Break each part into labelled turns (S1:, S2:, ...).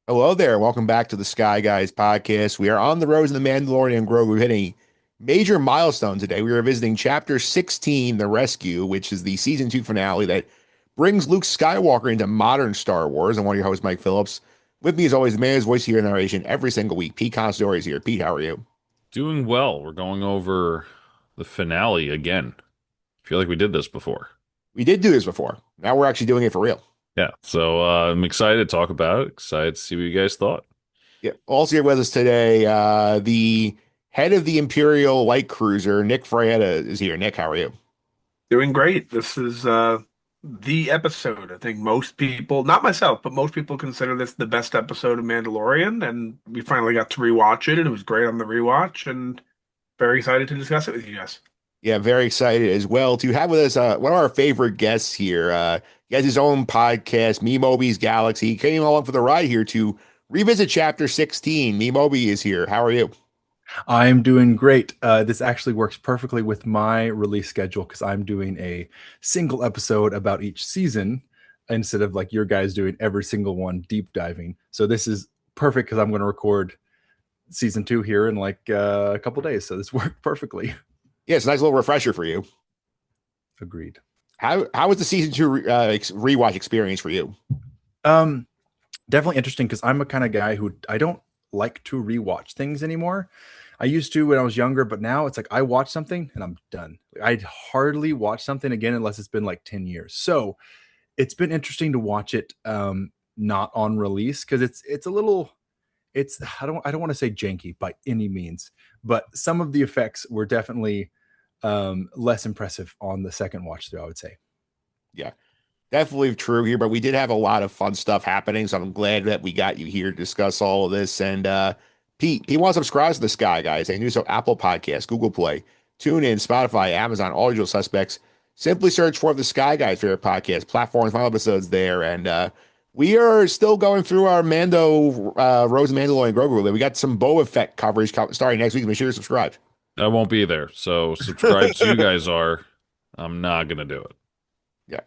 S1: Hello there. Welcome back to the Sky Guys podcast. We are on the road in the Mandalorian Grove. We've hit a major milestone today. We are visiting Chapter 16, The Rescue, which is the season 2 finale that brings Luke Skywalker into modern Star Wars. I'm one of your hosts, Mike Phillips. With me, as always, the man whose voice here in narration every single week. Pete Considori is here. Pete, how are you?
S2: Doing well. We're going over the finale again. I feel like we did this before.
S1: We did do this before. Now we're actually doing it for real.
S2: Yeah. So I'm excited to talk about it. Excited to see what you guys thought.
S1: Yeah. Also here with us today, the head of the Imperial Light Cruiser, Nick Frietta, is here. Nick, how are you?
S3: Doing great. This is the episode. I think most people, not myself, but most people consider this the best episode of Mandalorian, and we finally got to rewatch it, and it was great on the rewatch, and very excited to discuss it with you guys.
S1: Yeah, very excited as well to have with us one of our favorite guests here. He has his own podcast, Memeobi's Galaxy. He came along for the ride here to revisit Chapter 16. Memeobi is here. How are you?
S4: I'm doing great. This actually works perfectly with my release schedule because I'm doing a single episode about each season instead of like your guys doing every single one deep diving. So this is perfect because I'm going to record season 2 here in like a couple days. So this worked perfectly.
S1: Yeah, it's a nice little refresher for you.
S4: Agreed.
S1: How was the season 2 rewatch experience for you?
S4: Um, Definitely interesting because I'm a kind of guy who I don't like to rewatch things anymore. I used to when I was younger, but now it's like I watch something and I'm done. Like, I'd hardly watch something again unless it's been like 10 years. So it's been interesting to watch it not on release because it's a little it's I don't want to say janky by any means, but some of the effects were definitely less impressive on the second watch through, I would say.
S1: Yeah, definitely true here, but we did have a lot of fun stuff happening. So I'm glad that we got you here to discuss all of this. And Pete, he wants to subscribe to the Sky Guys. And do so Apple Podcasts, Google Play, TuneIn, Spotify, Amazon, all usual suspects. Simply search for the Sky Guys for your podcast platforms, final episodes there. And we are still going through our Mando, Rose and Mandalorian Grogu. We got some Boba Fett coverage starting next week. Make sure you subscribe.
S2: I won't be there. So subscribe to you guys are. I'm not gonna do it.
S1: Yeah.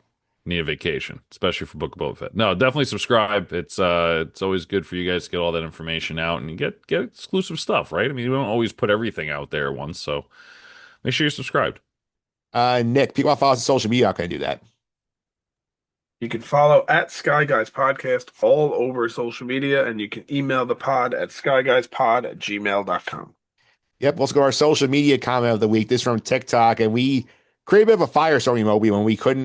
S2: Need a vacation, especially for Book of Boba Fett. No, definitely subscribe. It's always good for you guys to get all that information out and get exclusive stuff, right? I mean, we don't always put everything out there at once, so make sure you're subscribed.
S1: Nick, people want to follow us on social media. How can I do that?
S3: You can follow at Sky Guys Podcast all over social media, and you can email the pod at skyguyspod@gmail.com.
S1: Yep, let's go to our social media comment of the week. This is from TikTok, and we created a bit of a firestorm emoji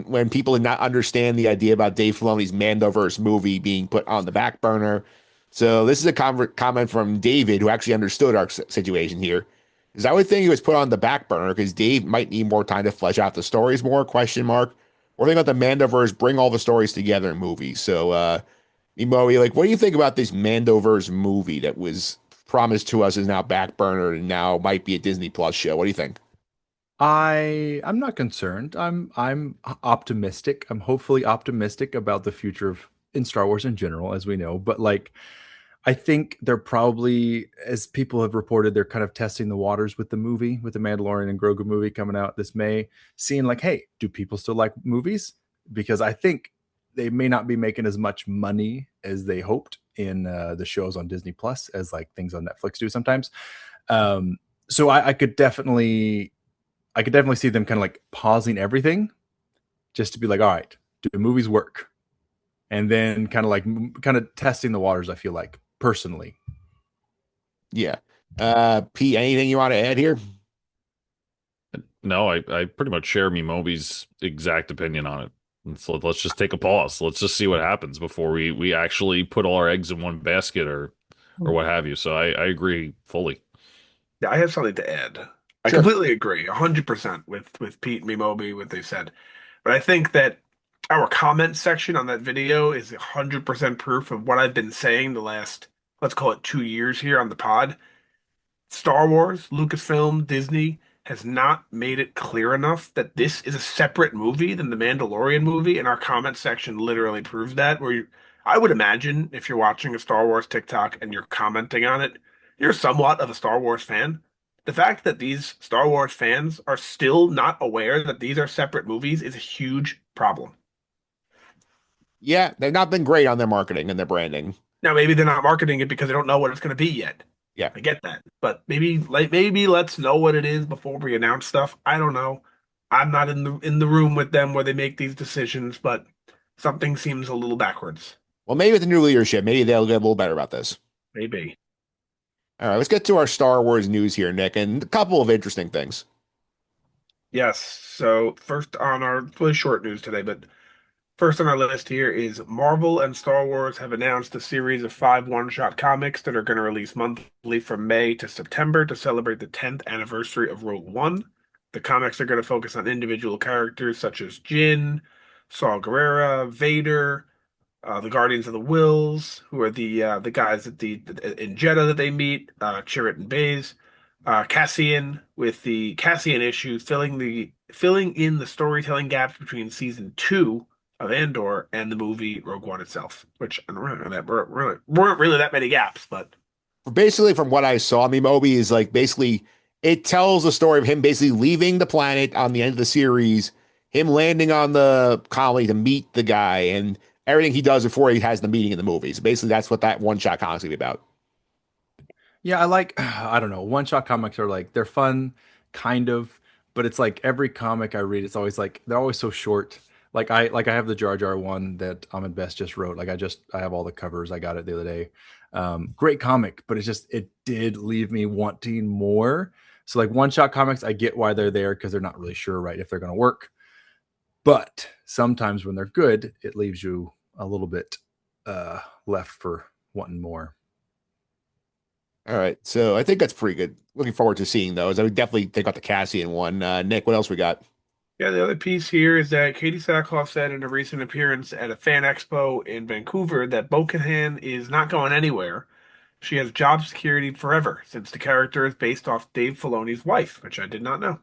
S1: when people did not understand the idea about Dave Filoni's Mandoverse movie being put on the back burner. So this is a comment from David, who actually understood our situation here. Because I would think it was put on the back burner because Dave might need more time to flesh out the stories more, question mark. Or think about the Mandoverse, bring all the stories together in movies. So, Emoji, like, what do you think about this Mandoverse movie that was promised to us is now backburnered and now might be a Disney Plus show? What do you think?
S4: I'm not concerned. I'm optimistic. I'm hopefully optimistic about the future of in Star Wars in general, as we know. But like, I think they're probably, as people have reported, they're kind of testing the waters with the movie, with the Mandalorian and Grogu movie coming out this May, seeing like, hey, do people still like movies? Because I think they may not be making as much money as they hoped in the shows on Disney Plus as like things on Netflix do sometimes. Um, so I could definitely see them kind of like pausing everything just to be like, all right, do the movies work? And then kind of like kind of testing the waters, I feel like personally.
S1: Yeah. Pete, anything you want to add here?
S2: No, I pretty much share Memobi's exact opinion on it. Let's just take a pause. Let's just see what happens before we actually put all our eggs in one basket or what have you. So I agree fully.
S3: Yeah, I have something to add. I
S1: Sure.
S3: completely agree, 100% with Pete and Memobi, what they said. But I think that our comment section on that video is 100% proof of what I've been saying the last, let's call it 2 years here on the pod. Star Wars, Lucasfilm, Disney has not made it clear enough that this is a separate movie than the Mandalorian movie, and our comment section literally proves that. I would imagine if you're watching a Star Wars TikTok and you're commenting on it, you're somewhat of a Star Wars fan. The fact that these Star Wars fans are still not aware that these are separate movies is a huge problem.
S1: Yeah, they've not been great on their marketing and their branding.
S3: Now maybe they're not marketing it because they don't know what it's going to be yet.
S1: Yeah.
S3: I get that, but maybe let's know what it is before we announce stuff. I don't know. I'm not in the room with them where they make these decisions, but something seems a little backwards.
S1: Well, maybe with the new leadership, maybe they'll get a little better about this.
S3: Maybe.
S1: All right, let's get to our Star Wars news here, Nick, and a couple of interesting things.
S3: Yes. So first on our really short news today, but first on our list here is Marvel and Star Wars have announced a series of 5 one-shot comics that are going to release monthly from May to September to celebrate the 10th anniversary of Rogue One. The comics are going to focus on individual characters such as Jin, Saw Gerrera, Vader, the Guardians of the Wills, who are the guys in Jeddah that they meet, Chirrut and Baze, Cassian with the Cassian issue filling in the storytelling gaps between season 2 of Andor and the movie Rogue One itself, which I don't really know that weren't really that many gaps, but
S1: Basically, from what I saw, Memeobi is like basically it tells the story of him basically leaving the planet on the end of the series, him landing on the colony to meet the guy, and everything he does before he has the meeting in the movie. So basically, that's what that one shot comic's gonna be about.
S4: Yeah, I like I don't know. One shot comics are like they're fun, kind of, but it's like every comic I read, it's always like they're always so short. Like I have the Jar Jar one that Ahmed Best just wrote. I have all the covers. I got it the other day. Great comic, but it did leave me wanting more. So like one shot comics, I get why they're there because they're not really sure right if they're gonna work. But sometimes when they're good, it leaves you a little bit left for wanting more.
S1: All right, so I think that's pretty good. Looking forward to seeing those. I would definitely take out the Cassian one. Nick, what else we got?
S3: yeah, the other piece here is that Katie Sackhoff said in a recent appearance at a fan expo in Vancouver that Bo-Katan is not going anywhere. She has job security forever since the character is based off Dave Filoni's wife, which I did not know.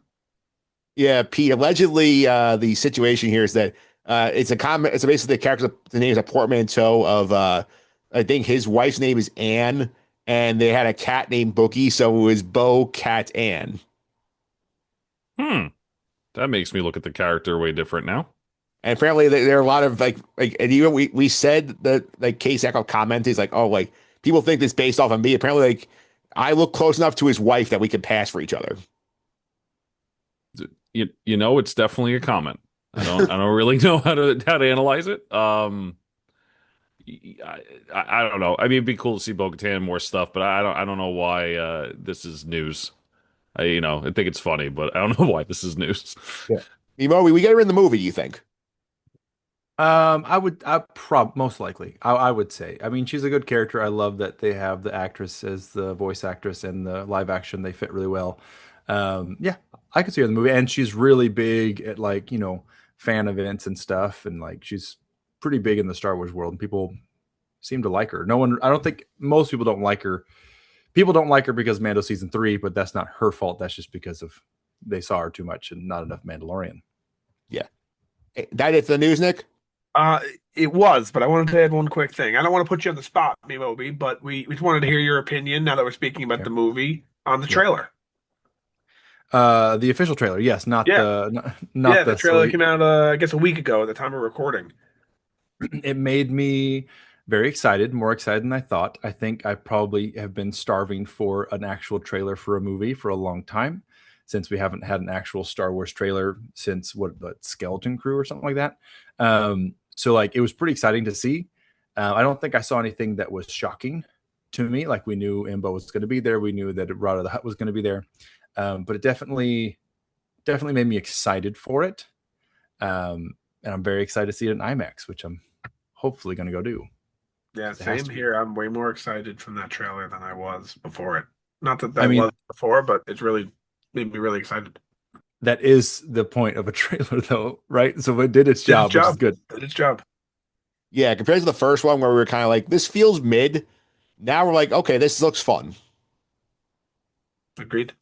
S1: Yeah, Pete. Allegedly, the situation here is that it's a comment. It's basically the character. The name is a portmanteau of I think his wife's name is Anne, and they had a cat named Bookie, so it was Bo Cat Anne.
S2: Hmm. That makes me look at the character way different now.
S1: And apparently, there are a lot of and even we said that like Case Echo commented, he's like, oh, like people think this based off of me. Apparently, like I look close enough to his wife that we can pass for each other.
S2: It's definitely a comment. I don't really know how to analyze it. I don't know. I mean, it'd be cool to see Bo-Katan more stuff, but I don't know why this is news. I think it's funny, but I don't know why this is news.
S4: Yeah.
S1: Emo, we get her in the movie. Do you think?
S4: Most likely, I would say. I mean, she's a good character. I love that they have the actress as the voice actress and the live action. They fit really well. Yeah, I could see her in the movie, and she's really big at fan events and stuff, and like she's pretty big in the Star Wars world, and people seem to like her. No one, I don't think most people don't like her. People don't like her because of Mando season 3, but that's not her fault. That's just because of they saw her too much and not enough Mandalorian.
S1: Yeah. That it for the news, Nick?
S3: Uh, it was, but I wanted to add one quick thing. I don't want to put you on the spot, Memobi, but we just wanted to hear your opinion now that we're speaking about the movie on the trailer.
S4: The official trailer, yes, not
S3: Yeah.
S4: not
S3: the trailer came out, I guess, a week ago at the time of recording.
S4: It made me very excited, more excited than I thought. I think I probably have been starving for an actual trailer for a movie for a long time, since we haven't had an actual Star Wars trailer since the Skeleton Crew or something like that. So like it was pretty exciting to see. I don't think I saw anything that was shocking to me. Like we knew Imbo was going to be there. We knew that Rada the Hutt was going to be there. But it definitely made me excited for it. And I'm very excited to see it in IMAX, which I'm hopefully going to go do.
S3: Yeah,
S4: It has
S3: same
S4: to be.
S3: here. I'm way more excited from that trailer than I was before it. Not that
S4: I mean-
S3: was before, but it's really made me really excited.
S4: That is the point of a trailer, though, right? So it did its job, which is good.
S3: Did its job.
S1: Yeah, compared to the first one where we were kind of like, this feels mid. Now we're like, okay, this looks fun.
S3: Agreed.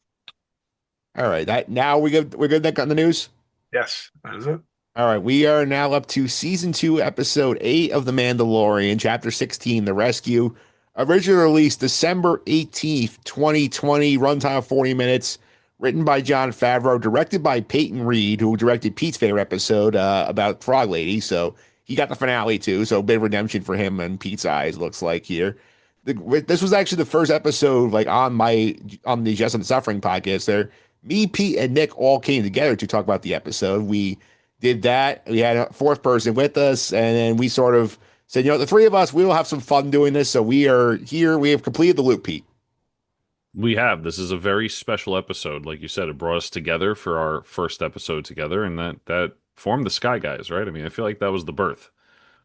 S1: All right, we're good Nick, on the news.
S3: Yes, that is it.
S1: All right, we are now up to season 2, episode 8 of The Mandalorian, chapter 16, The Rescue. Originally released December 18th, 2020, runtime of 40 minutes. Written by Jon Favreau, directed by Peyton Reed, who directed Pete's favorite episode about Frog Lady. So he got the finale too, so a bit of redemption for him and Pete's eyes looks like here. This was actually the first episode like on the Just and Suffering podcast. There, me, Pete, and Nick all came together to talk about the episode. We did that. We had a fourth person with us, and then we sort of said, the three of us, we will have some fun doing this. So we are here. We have completed the loop, Pete.
S2: We have. This is a very special episode. Like you said, it brought us together for our first episode together, and that formed the Sky Guys, right? I mean, I feel like that was the birth.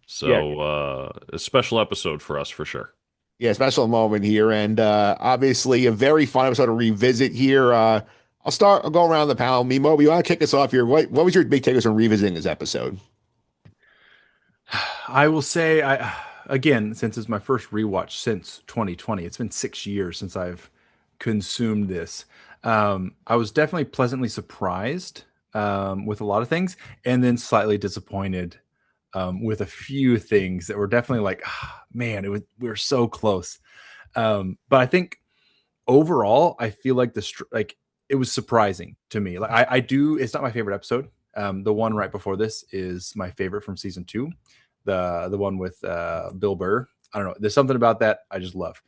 S1: Yeah.
S2: So a special episode for us for sure.
S1: Yeah, special moment here, and obviously a very fun episode to revisit here. I'll go around the panel. Memeobi, you want to kick us off here? What was your big takeaways from revisiting this episode?
S4: I will say, again, since it's my first rewatch since 2020, it's been 6 years since I've consumed this. I was definitely pleasantly surprised with a lot of things, and then slightly disappointed with a few things that were definitely like, man, we were so close. But I think overall, I feel like it was surprising to me. Like I do, it's not my favorite episode. The one right before this is my favorite from season 2, the one with Bill Burr. I don't know. There's something about that I just love.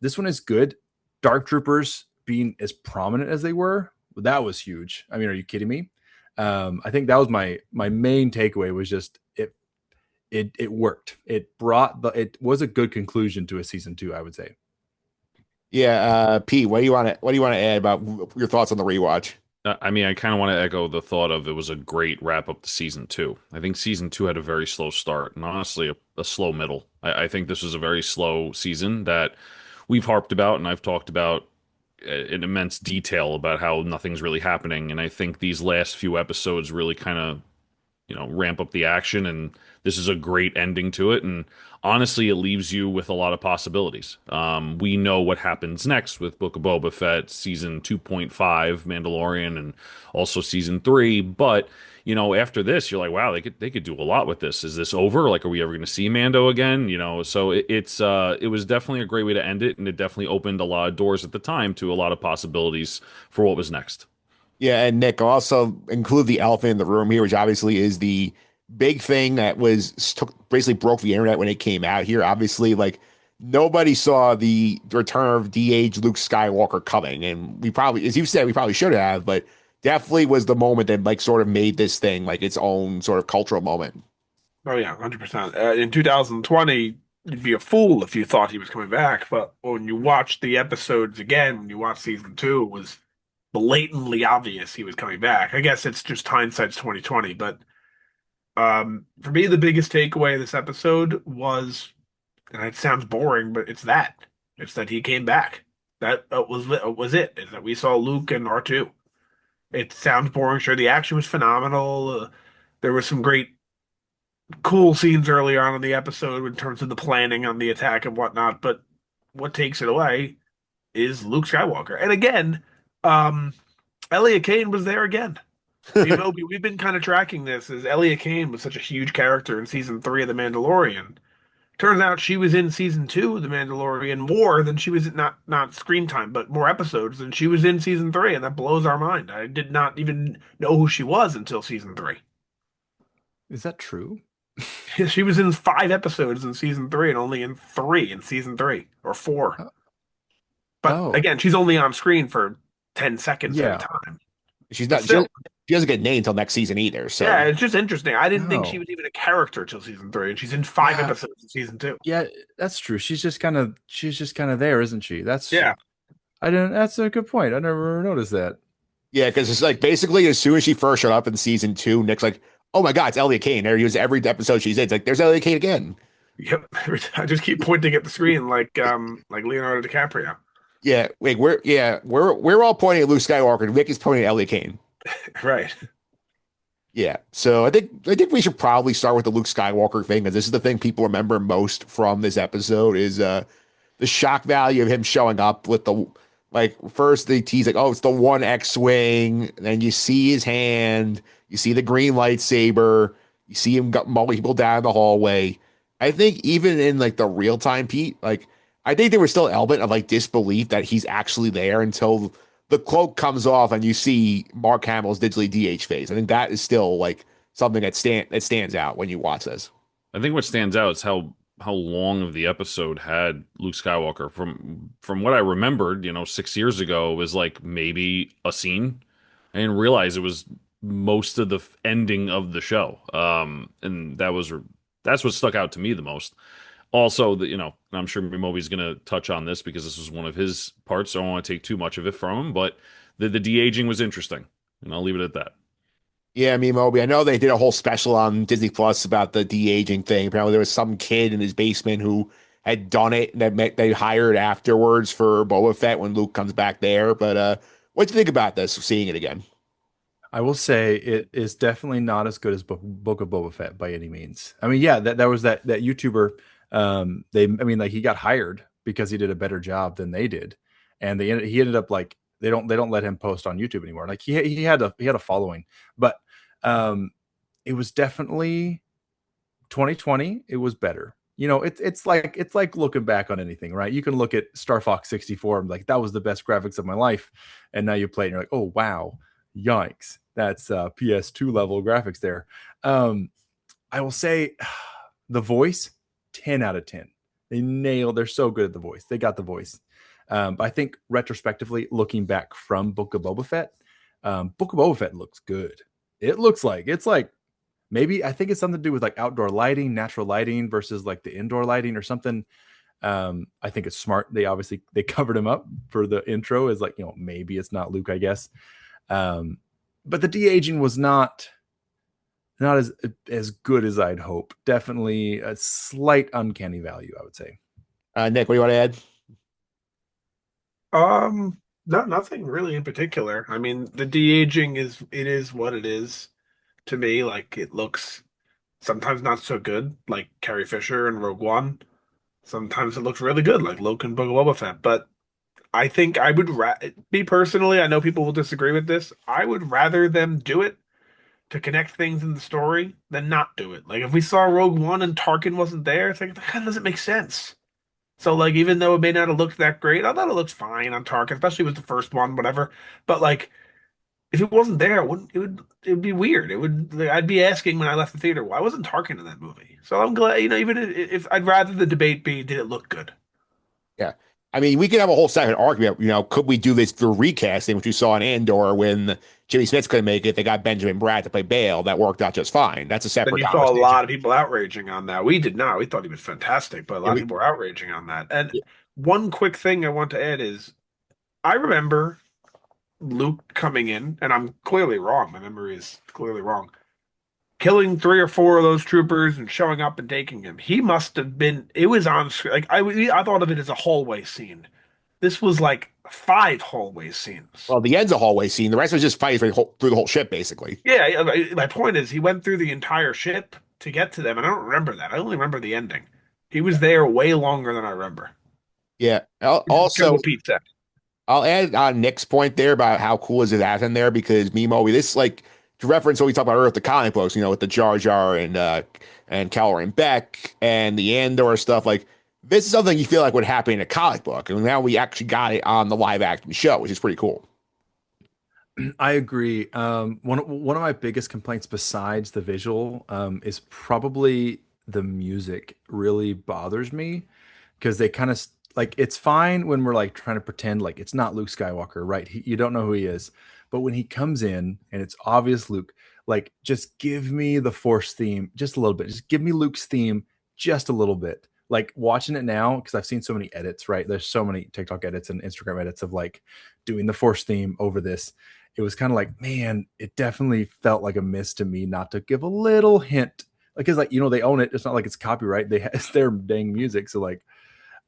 S4: This one is good. Dark Troopers being as prominent as they were, that was huge. I mean, are you kidding me? I think that was my main takeaway was just it worked. It was a good conclusion to a season 2, I would say.
S1: Yeah, Pete, what do you want to add about your thoughts on the rewatch?
S2: I mean, I kind of want to echo the thought of it was a great wrap up to season 2. I think season 2 had a very slow start and honestly a slow middle. I think this was a very slow season that we've harped about and I've talked about in immense detail about how nothing's really happening. And I think these last few episodes really kind of, ramp up the action. And this is a great ending to it. And honestly, it leaves you with a lot of possibilities. We know what happens next with Book of Boba Fett, season 2.5, Mandalorian, and also season 3. But after this, you're like, wow, they could do a lot with this. Is this over? Like, are we ever going to see Mando again? So it was definitely a great way to end it, and it definitely opened a lot of doors at the time to a lot of possibilities for what was next.
S1: Yeah, and Nick, I'll also include the elephant in the room here, which obviously is the big thing that basically broke the internet when it came out here. Obviously, like nobody saw the return of DH Luke Skywalker coming, and we probably, as you said, we probably should have, but definitely was the moment that like sort of made this thing like its own sort of cultural moment.
S3: Oh yeah, 100%. In 2020, you'd be a fool if you thought he was coming back. But when you watch the episodes again, when you watch season 2, it was blatantly obvious he was coming back. I guess it's just hindsight's 2020, but for me, the biggest takeaway of this episode was, and it sounds boring, but it's that he came back. That was it. Is that we saw Luke and R2. It sounds boring. Sure, the action was phenomenal. There was some great, cool scenes earlier on in the episode in terms of the planning on the attack and whatnot. But what takes it away is Luke Skywalker. And again, Elliot Kane was there again. We've been kind of tracking this as Elliot Kane was such a huge character in season 3 of The Mandalorian. Turns out she was in season 2 of The Mandalorian more than she was in, not screen time, but more episodes than she was in season 3, and that blows our mind. I did not even know who she was until season 3.
S4: Is that true?
S3: She was in 5 episodes in season 3 and only in 3 in season 3 or 4. But again, she's only on screen for 10 seconds at a time.
S1: She's not. She doesn't get named until next season either. So
S3: yeah, it's just interesting. I didn't think she was even a character till season 3, and she's in 5 episodes in season 2.
S4: Yeah, that's true. She's just kind of there, isn't she? That's
S3: yeah.
S4: That's a good point. I never noticed that.
S1: Yeah, because it's like basically as soon as she first showed up in season 2, Nick's like, "Oh my God, it's Elliot Kane." There he was every episode she's in. It's like, "There's Elliot Kane again."
S3: Yep, I just keep pointing at the screen like Leonardo DiCaprio.
S1: Yeah, we're all pointing at Luke Skywalker, and Vic is pointing at Elliot Kane.
S3: Right.
S1: Yeah, so I think we should probably start with the Luke Skywalker thing, because this is the thing people remember most from this episode is the shock value of him showing up with the first they tease like, oh, it's the one X-wing, and then you see his hand, you see the green lightsaber, you see him mulling people down the hallway. I think even in like the real time, Pete, I think there was still an element of disbelief that he's actually there until the cloak comes off and you see Mark Hamill's digitally DH face. I think that is still something that stands out when you watch this.
S2: I think what stands out is how long of the episode had Luke Skywalker. From what I remembered, 6 years ago, it was like maybe a scene. I didn't realize it was most of the ending of the show. And that's what stuck out to me the most. Also, I'm sure Moby's going to touch on this because this was one of his parts, so I don't want to take too much of it from him. But the de-aging was interesting, and I'll leave it at that.
S1: Yeah, Memeobi. I know they did a whole special on Disney Plus about the de-aging thing. Apparently, there was some kid in his basement who had done it that they hired afterwards for Boba Fett when Luke comes back there. But what do you think about this? Seeing it again?
S4: I will say it is definitely not as good as Book of Boba Fett by any means. I mean, yeah, that was that YouTuber. I mean, like he got hired because he did a better job than they did, and he ended up like they don't let him post on YouTube anymore. Like he had a following, but it was definitely 2020. It was better. It's like looking back on anything, right? You can look at Star Fox 64 and like that was the best graphics of my life, and now you play it and you're like, oh wow, yikes, that's PS2 level graphics there. I will say the voice, 10 out of 10. They're so good at the voice. They got the voice. But I think retrospectively, looking back from Book of Boba Fett, Book of Boba Fett looks good. It's like maybe I think it's something to do with like outdoor lighting, natural lighting versus like the indoor lighting or something. I think it's smart. They covered him up for the intro as like, maybe it's not Luke, I guess. But the de-aging was not as good as I'd hope. Definitely a slight uncanny value, I would say.
S1: Nick, what do you want to add?
S3: No, nothing really in particular. I mean, the de-aging is what it is to me. Like it looks sometimes not so good, like Carrie Fisher and Rogue One. Sometimes it looks really good, like Luke and Book of Boba Fett. But I think I would me personally, I know people will disagree with this. I would rather them do it to connect things in the story than not do it. Like if we saw Rogue One and Tarkin wasn't there, it's like that kind of doesn't make sense. So like even though it may not have looked that great, I thought it looked fine on Tarkin, especially with the first one, whatever. But like if it wasn't there, it would be weird. It would like, I'd be asking when I left the theater, why wasn't Tarkin in that movie? So I'm glad, even if I'd rather the debate be, did it look good?
S1: Yeah. I mean, we could have a whole second argument. Could we do this through recasting, which we saw in Andor when Jimmy Smith couldn't make it? They got Benjamin Bratt to play Bale. That worked out just fine. That's a
S3: Then
S1: separate
S3: you saw a
S1: conversation.
S3: lot of people outraging on that. We did not. We thought he was fantastic, but a
S1: Yeah,
S3: lot of people were outraging on that. And one quick thing I want to add is I remember Luke coming in, and I'm clearly wrong. My memory is clearly wrong. Killing three or four of those troopers and showing up and taking him. He must have been. It was on screen. Like I thought of it as a hallway scene. This was like five hallway scenes.
S1: well, the end's a hallway scene. The rest was just fighting through the whole ship, basically.
S3: Yeah, my point is he went through the entire ship to get to them, and I don't remember that. I only remember the ending. He was there way longer than I remember.
S1: Yeah.
S3: Kind of
S1: Also,
S3: what Pete said.
S1: I'll add on Nick's point there about how cool is it having there because Memeobi, this like to reference what we talked about earlier with the comic books, with the Jar Jar and Calorie Beck and the Andor stuff. Like this is something you feel like would happen in a comic book, and now we actually got it on the live action show, which is pretty cool.
S4: I agree. One of my biggest complaints besides the visual is probably the music really bothers me because they kind of like it's fine when we're like trying to pretend like it's not Luke Skywalker, right? You don't know who he is, but when he comes in and it's obvious Luke, like just give me the Force theme just a little bit. Just give me Luke's theme just a little bit. Like watching it now because I've seen so many edits, right? There's so many TikTok edits and Instagram edits of like doing the Force theme over this. It was kind of like, man, it definitely felt like a miss to me not to give a little hint. Like, cause like, they own it. It's not like it's copyright. It's their dang music. So like,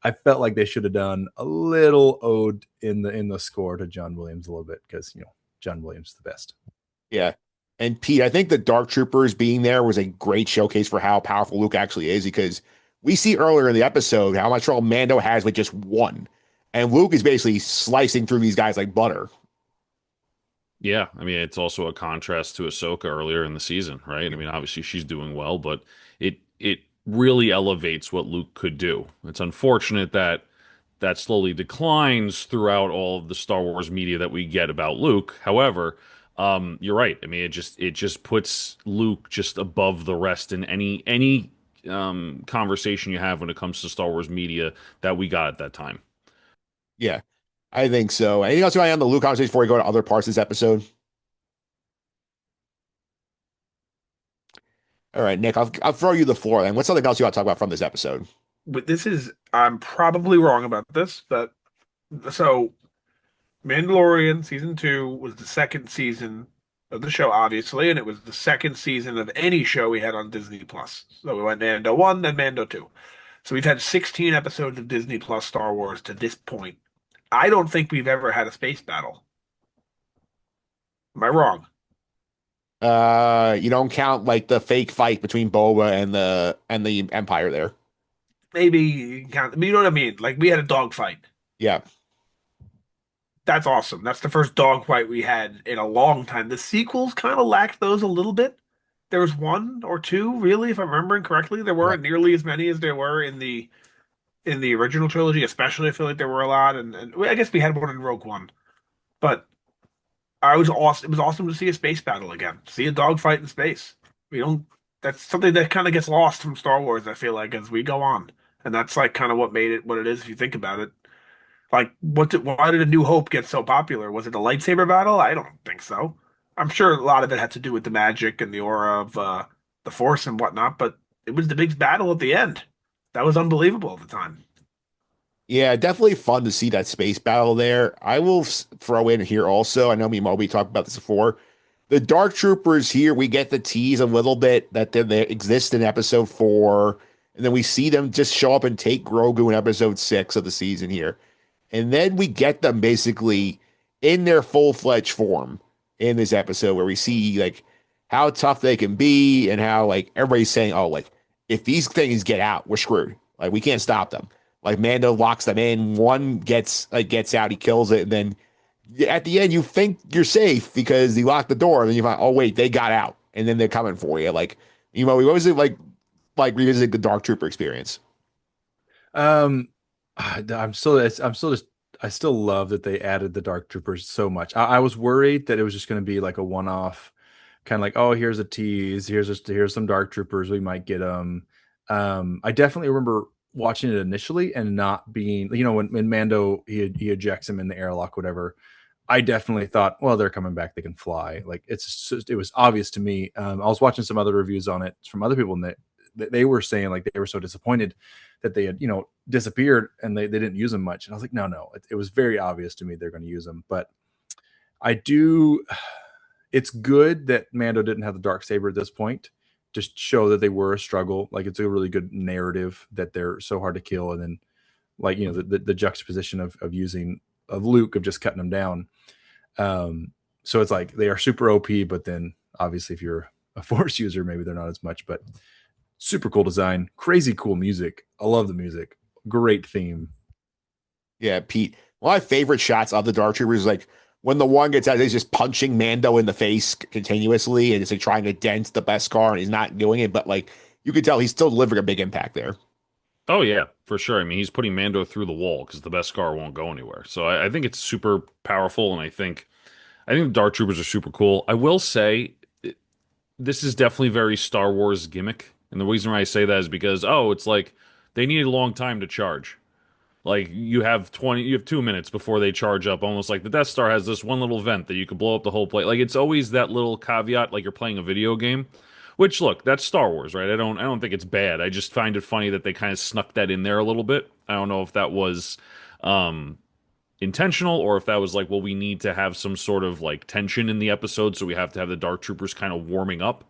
S4: I felt like they should have done a little ode in the score to John Williams a little bit because John Williams is the best.
S1: Yeah. And Pete, I think the Dark Troopers being there was a great showcase for how powerful Luke actually is because we see earlier in the episode how much trouble Mando has with just one. And Luke is basically slicing through these guys like butter.
S2: Yeah, I mean it's also a contrast to Ahsoka earlier in the season, right? I mean, obviously she's doing well, but it really elevates what Luke could do. It's unfortunate that that slowly declines throughout all of the Star Wars media that we get about Luke. However, You're right. I mean, it just puts Luke just above the rest in any conversation you have when it comes to Star Wars media that we got at that time.
S1: Yeah, I think so. Anything else you want on the Luke conversation before we go to other parts of this episode? All right, Nick, I'll throw you the floor. And what's something else you want to talk about from this episode?
S3: But this is, I'm probably wrong about this, but so Mandalorian season two was the second season of the show, obviously, and it was the second season of any show we had on Disney Plus. So we went Mando 1, then Mando 2. So we've had 16 episodes of Disney Plus Star Wars to this point. I don't think we've ever had a space battle. Am I wrong?
S1: You don't count like the fake fight between Boba and the Empire there.
S3: Maybe you can count, but you know what I mean? Like we had a dogfight.
S1: Yeah.
S3: That's awesome. That's the first dogfight we had in a long time. The sequels kind of lacked those a little bit. There was one or two, really, if I'm remembering correctly. There
S1: Right.
S3: weren't nearly as many as there were in the original trilogy, especially. I feel like there were a lot, and well, I guess we had one in Rogue One. But I was awesome. It was awesome to see a space battle again. See a dogfight in space. We don't. That's something that kind of gets lost from Star Wars. I feel like as we go on, and that's like kind of what made it what it is. If you think about it, like why did A New Hope get so popular? Was it the lightsaber battle? I don't think so. I'm sure a lot of it had to do with the magic and the aura of the Force and whatnot, but it was the big battle at the end. That was unbelievable at the time.
S1: Yeah, definitely fun to see that space battle there. I will throw in here also. I know me and Moby talked about this before. The Dark Troopers here, we get the tease a little bit that they exist in episode 4, and then we see them just show up and take Grogu in episode 6 of the season here. And then we get them basically in their full-fledged form in this episode where we see like how tough they can be and how like everybody's saying, oh, like if these things get out, we're screwed. Like we can't stop them. Like Mando locks them in, one gets out, he kills it, and then at the end you think you're safe because he locked the door, and then you find, oh wait, they got out, and then they're coming for you. Like, what was it like revisiting the Dark Trooper experience?
S4: Um, I'm still just, I still love that they added the Dark Troopers so much. I was worried that it was just going to be like a one-off, kind of like, oh, here's a tease, here's some Dark Troopers, we might get them. I definitely remember watching it initially and not being, when Mando he ejects him in the airlock, whatever. I definitely thought, well, they're coming back, they can fly. Like it was obvious to me. I was watching some other reviews on it from other people, and they were saying like they were so disappointed that they had disappeared and they didn't use them much. And I was like, no, it was very obvious to me they're going to use them. But I do. It's good that Mando didn't have the dark saber at this point, just show that they were a struggle. Like it's a really good narrative that they're so hard to kill, and then like the juxtaposition of Luke of just cutting them down. So it's like they are super OP, but then obviously if you're a Force user, maybe they're not as much. But super cool design, crazy cool music. I love the music. Great theme.
S1: Yeah, Pete. One of my favorite shots of the Dark Troopers is like when the one gets out, he's just punching Mando in the face continuously, and it's like trying to dent the Beskar, and he's not doing it, but like you can tell he's still delivering a big impact there.
S2: Oh yeah, for sure. I mean, he's putting Mando through the wall because the best car won't go anywhere. So I think it's super powerful, and I think the Dark Troopers are super cool. I will say this is definitely very Star Wars gimmick, and the reason why I say that is because it's like they need a long time to charge. Like you have 2 minutes before they charge up, almost like the Death Star has this one little vent that you could blow up the whole plate. Like it's always that little caveat, like you're playing a video game. Which look, that's Star Wars, right? I don't think it's bad. I just find it funny that they kind of snuck that in there a little bit. I don't know if that was um intentional or if that was like, well, we need to have some sort of like tension in the episode, so we have to have the Dark Troopers kind of warming up.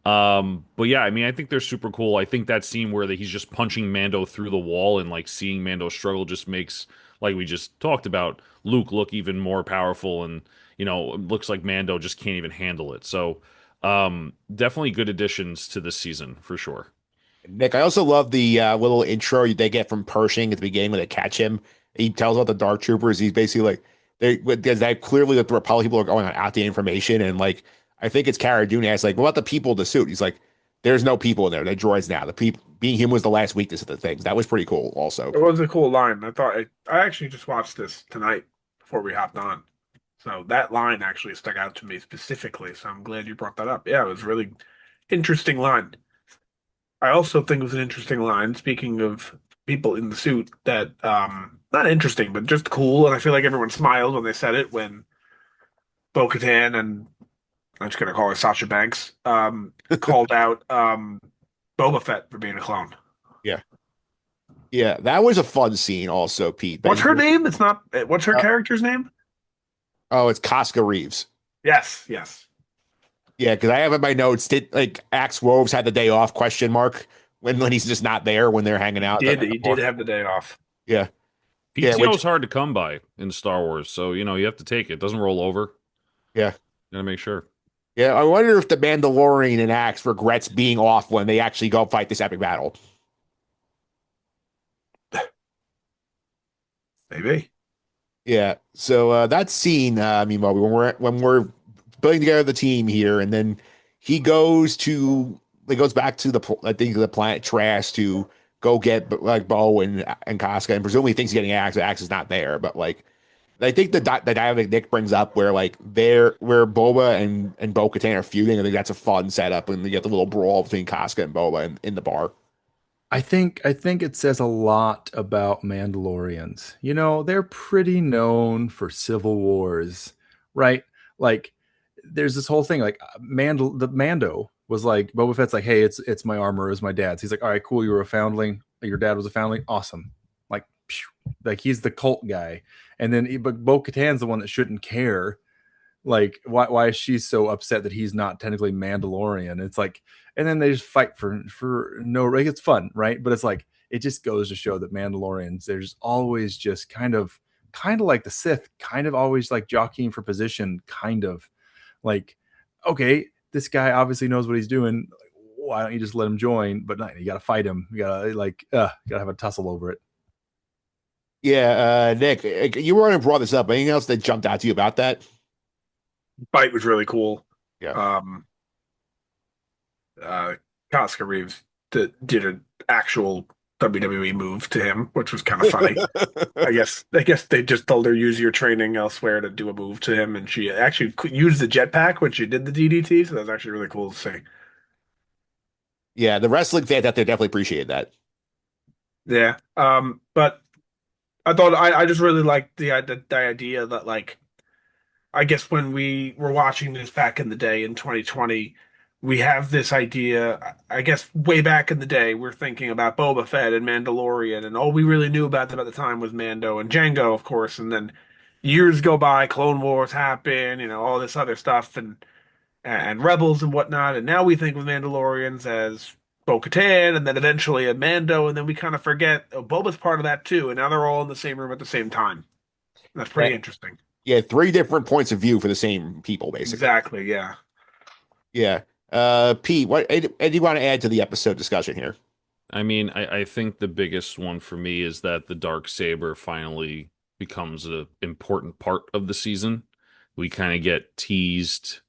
S2: But yeah, I mean, I think they're super cool. I think that scene where he's just punching Mando through the wall and like seeing Mando struggle just makes, like we just talked about, Luke look even more powerful, and it looks like Mando just can't even handle it. So, definitely good additions to this season for sure.
S1: Nick, I also love the little intro they get from Pershing at the beginning when they catch him. He tells about the Dark Troopers. He's basically like, because that clearly the Republic people are going out the information, and like I think it's Cara Dune asks like, what about the people in the suit? He's like, there's no people in there. They're droids now. The people being human was the last weakness of the things. That was pretty cool. Also,
S3: It was a cool line. I actually just watched this tonight before we hopped on. So that line actually stuck out to me specifically. So I'm glad you brought that up. Yeah, it was a really interesting line. I also think it was an interesting line, speaking of people in the suit, that not interesting, but just cool. And I feel like everyone smiled when they said it when Bo-Katan and I'm just gonna call her Sasha Banks called out Boba Fett for being a clone.
S1: Yeah. Yeah, that was a fun scene also, Pete.
S3: What's her name? It's not. What's her
S1: Uh,
S3: character's name?
S1: oh, it's Casca Reeves.
S3: Yes, yes.
S1: Yeah, because I have in my notes, did like Axe Woves had the day off, question mark, when he's just not there when they're hanging out at the
S3: He did
S1: bar.
S3: have the day off.
S1: Yeah. Yeah,
S2: PTO
S1: which
S2: is hard to come by in Star Wars, so you have to take it. It doesn't roll over.
S1: yeah.
S2: Gotta make sure.
S1: Yeah, I wonder if the Mandalorian and Axe regrets being off when they actually go fight this epic battle.
S3: Maybe.
S1: Yeah. So that scene, Memeobi, when we're putting together the team here, and then he goes back to I think the planet Trash to go get like Bo and Casca, and presumably thinks he's getting Axe. Axe is not there, but like I think the dynamic Nick brings up where like where Boba and Bo Katan are feuding. I think that's a fun setup, and you get the little brawl between Casca and Boba in the bar.
S4: I think it says a lot about Mandalorians. You know, they're pretty known for civil wars, right? Like there's this whole thing like the Mando was like Boba Fett's like, "Hey, it's my armor, it's my dad's." He's like, "All right, cool, you were a foundling. Your dad was a foundling. Awesome." Like phew, like he's the cult guy. And then but Bo-Katan's the one that shouldn't care. Like why is she so upset that he's not technically Mandalorian? It's like, and then they just fight for no, like it's fun, right? But it's like it just goes to show that Mandalorians, there's always just kind of like the Sith, kind of always like jockeying for position, kind of like, okay, this guy obviously knows what he's doing. Why don't you just let him join? But no, you got to fight him. You got to got to have a tussle over it.
S1: Yeah, Nick, you were going to brought this up. Anything else that jumped out to you about that?
S3: Fight was really cool.
S1: Yeah.
S3: Um, uh, Casca Reeves did an actual WWE move to him, which was kind of funny. I guess they just told her use your training elsewhere to do a move to him, and she actually used the jetpack when she did the DDT. So that was actually really cool to see.
S1: Yeah, the wrestling fans out there definitely appreciated that.
S3: Yeah. But I thought I just really liked the idea that like I guess when we were watching this back in the day in 2020, we have this idea. I guess way back in the day, we're thinking about Boba Fett and Mandalorian, and all we really knew about them at the time was Mando and Jango, of course. And then years go by, Clone Wars happen, all this other stuff, and Rebels and whatnot. And now we think of Mandalorians as Bo-Katan, and then eventually a Mando, and then we kind of forget Boba's part of that too. And now they're all in the same room at the same time. That's
S1: Yeah,
S3: pretty interesting.
S1: yeah, three different points of view for the same people, basically.
S3: Exactly. Yeah.
S1: Yeah. Pete, what do you want to add to the episode discussion here?
S2: I mean, I think the biggest one for me is that the dark saber finally becomes an important part of the season. We kind of get teased.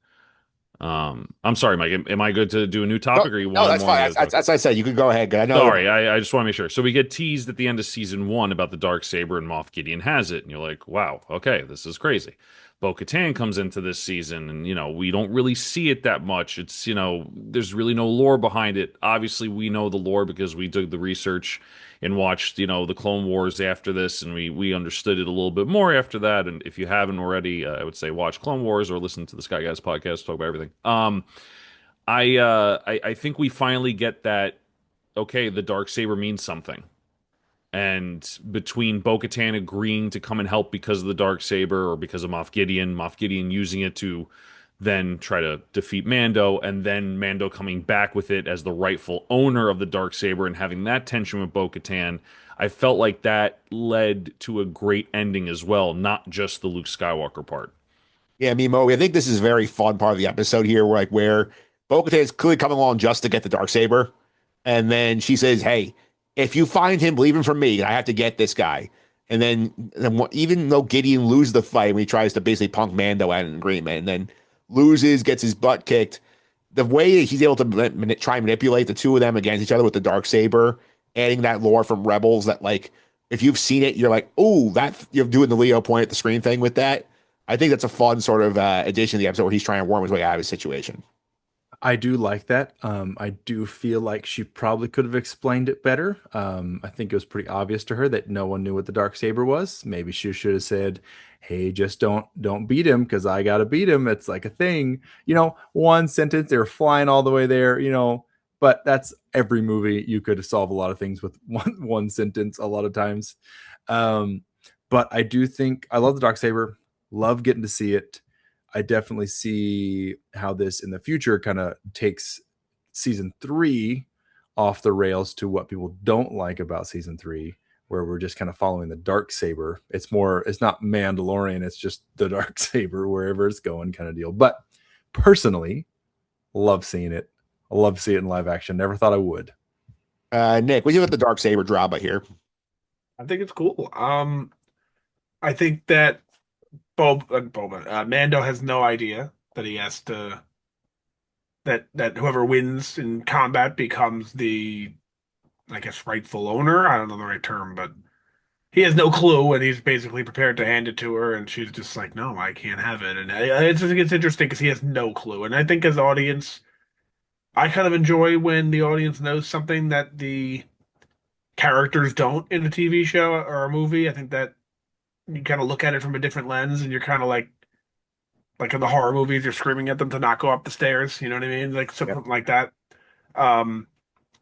S2: I'm sorry, Mike. Am I good to do a new topic, or you
S1: No,
S2: want
S1: that's
S2: more?
S1: fine. That's what I said. You could go ahead. I know.
S2: Sorry, I just want to make sure. So we get teased at the end of season one about the dark saber and Moff Gideon has it, and you're like, wow, okay, this is crazy. Bo-Katan comes into this season, and we don't really see it that much. It's there's really no lore behind it. Obviously, we know the lore because we did the research and watched the Clone Wars after this, and we understood it a little bit more after that. And if you haven't already, I would say watch Clone Wars or listen to the Sky Guys podcast, talk about everything. I think we finally get that. Okay, the dark saber means something. And between Bo-Katan agreeing to come and help because of the dark saber or because of Moff Gideon using it to then try to defeat Mando, and then Mando coming back with it as the rightful owner of the dark saber and having that tension with Bo-Katan, I felt like that led to a great ending as well, not just the Luke Skywalker part.
S1: Yeah, Mimo, I think this is a very fun part of the episode here, where Bo-Katan is clearly coming along just to get the dark saber, and then she says, "Hey, if you find him, leave him from me. I have to get this guy." And then even though Gideon loses the fight, when he tries to basically punk Mando at an agreement, and then loses, gets his butt kicked, the way he's able to try and manipulate the two of them against each other with the dark saber, adding that lore from Rebels that like if you've seen it, you're like, oh, that you're doing the Leo point at the screen thing with that. I think that's a fun sort of addition to the episode where he's trying to worm his way out of his situation.
S4: I do like that. I do feel like she probably could have explained it better. I think it was pretty obvious to her that no one knew what the dark saber was. Maybe she should have said, "Hey, just don't beat him because I gotta beat him." It's like a thing, one sentence. They're flying all the way there, But that's every movie. You could solve a lot of things with one sentence. A lot of times, um, but I do think I love the dark saber. Love getting to see it. I definitely see how this in the future kind of takes season 3 off the rails to what people don't like about season 3, where we're just kind of following the dark saber. It's not Mandalorian, it's just the dark saber wherever it's going kind of deal. But personally, love seeing it. I love to see it in live action. Never thought I would.
S1: Nick, what do you think about the dark saber drama here?
S3: I think it's cool. I think that Mando has no idea that he has to that whoever wins in combat becomes the, I guess, rightful owner. I don't know the right term, but he has no clue, and he's basically prepared to hand it to her, and she's just like, "No, I can't have it." And it's interesting because he has no clue, and I think as audience, I kind of enjoy when the audience knows something that the characters don't in a TV show or a movie. I think that you kind of look at it from a different lens, and you're kind of like in the horror movies, you're screaming at them to not go up the stairs. You know what I mean? Like
S1: Yeah.
S3: something like that. Um,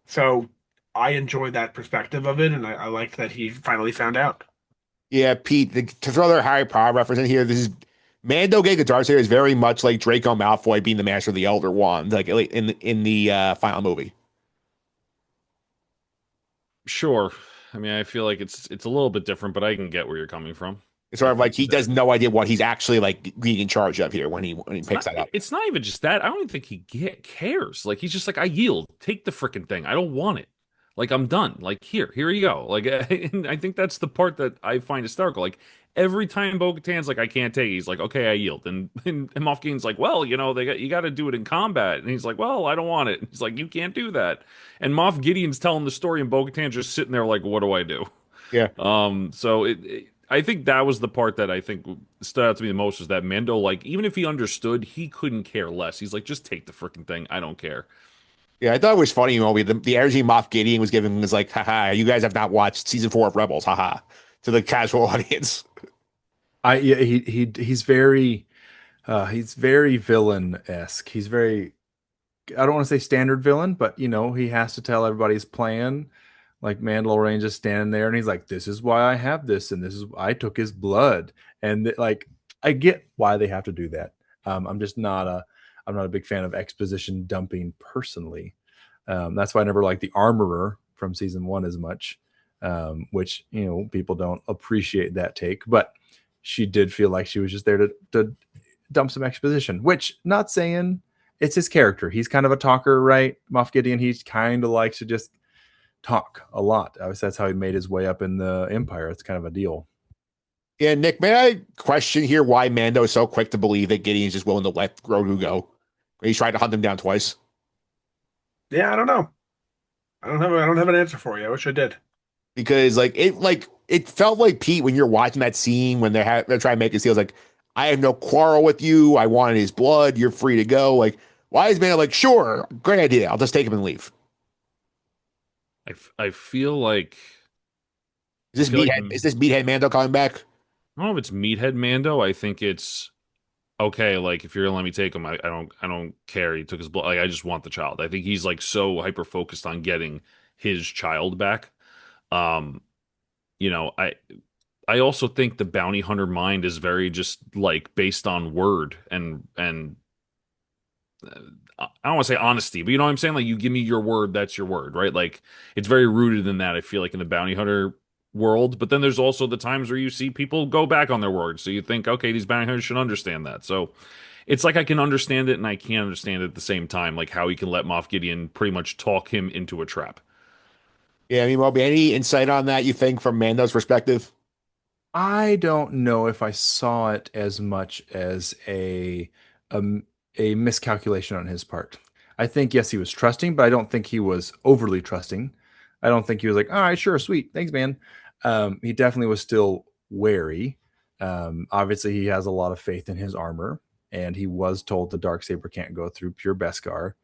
S3: so I enjoy that perspective of it, and I like that he finally found out.
S1: Yeah, Pete, to throw their Harry Potter reference in here, this is Mando getting the dark saber is very much like Draco Malfoy being the master of the Elder Wand, like in the final movie.
S2: Sure. I mean, I feel like it's a little bit different, but I can get where you're coming from.
S1: It's
S2: I
S1: sort of like
S2: think
S1: he
S2: that
S1: does no idea what he's actually like being in charge of here when he
S2: it's
S1: picks
S2: not
S1: that up.
S2: it's not even just that. I don't even think cares. Like he's just like, I yield. Take the freaking thing. I don't want it. Like I'm done. Like here you go. Like and I think that's the part that I find hysterical. Like every time Bo-Katan's like, I can't take it, he's like, okay, I yield. And Moff Gideon's like, well, you got to do it in combat. And he's like, well, I don't want it. And he's like, you can't do that. And Moff Gideon's telling the story, and Bo-Katan's just sitting there like, what do I do?
S1: Yeah.
S2: So I think that was the part that I think stood out to me the most was that Mando, like, even if he understood, he couldn't care less. He's like, just take the freaking thing. I don't care.
S1: Yeah, I thought it was funny, the energy Moff Gideon was giving was like, haha, you guys have not watched season 4 of Rebels, haha, to the casual audience.
S4: Yeah, he's very villain-esque. He's very, I don't want to say standard villain, but he has to tell everybody his plan. Like Mandalorian just standing there, and he's like, "This is why I have this, and this is I took his blood." And like, I get why they have to do that. I'm not a big fan of exposition dumping personally. That's why I never liked the Armorer from season 1 as much, which people don't appreciate that take. But she did feel like she was just there to dump some exposition. Which, not saying it's his character. He's kind of a talker, right? Moff Gideon. He kind of likes to just talk a lot. Obviously, that's how he made his way up in the Empire. It's kind of a deal.
S1: Yeah, Nick, may I question here why Mando is so quick to believe that Gideon's just willing to let Grogu go? He's tried to hunt him down twice.
S3: Yeah, I don't know. I don't have an answer for you. I wish I did.
S1: Because it felt like Pete when you're watching that scene when they're trying to make it seem like I have no quarrel with you. I wanted his blood. You're free to go. Like, why is Mando like, sure, great idea. I'll just take him and leave.
S2: I feel like
S1: Is this meathead? Is this meathead Mando coming back?
S2: I don't know if it's Meathead Mando. I think it's okay. Like if you're gonna let me take him, I don't care. He took his blood. Like I just want the child. I think he's like so hyper focused on getting his child back. Um, I also think the bounty hunter mind is very just like based on word and I don't want to say honesty, but you know what I'm saying? Like you give me your word, that's your word, right? Like it's very rooted in that, I feel like, in the bounty hunter world. But then there's also the times where you see people go back on their word. So you think, okay, these bounty hunters should understand that. So it's like I can understand it and I can't understand it at the same time, like how he can let Moff Gideon pretty much talk him into a trap.
S1: Yeah, I mean, Moby, any insight on that you think from Mando's perspective?
S4: I don't know if I saw it as much as a, a miscalculation on his part. I think yes, he was trusting, but I don't think he was overly trusting. I don't think he was like, "All right, sure, sweet, thanks, man." He definitely was still wary. Obviously, he has a lot of faith in his armor, and he was told the Darksaber can't go through pure Beskar.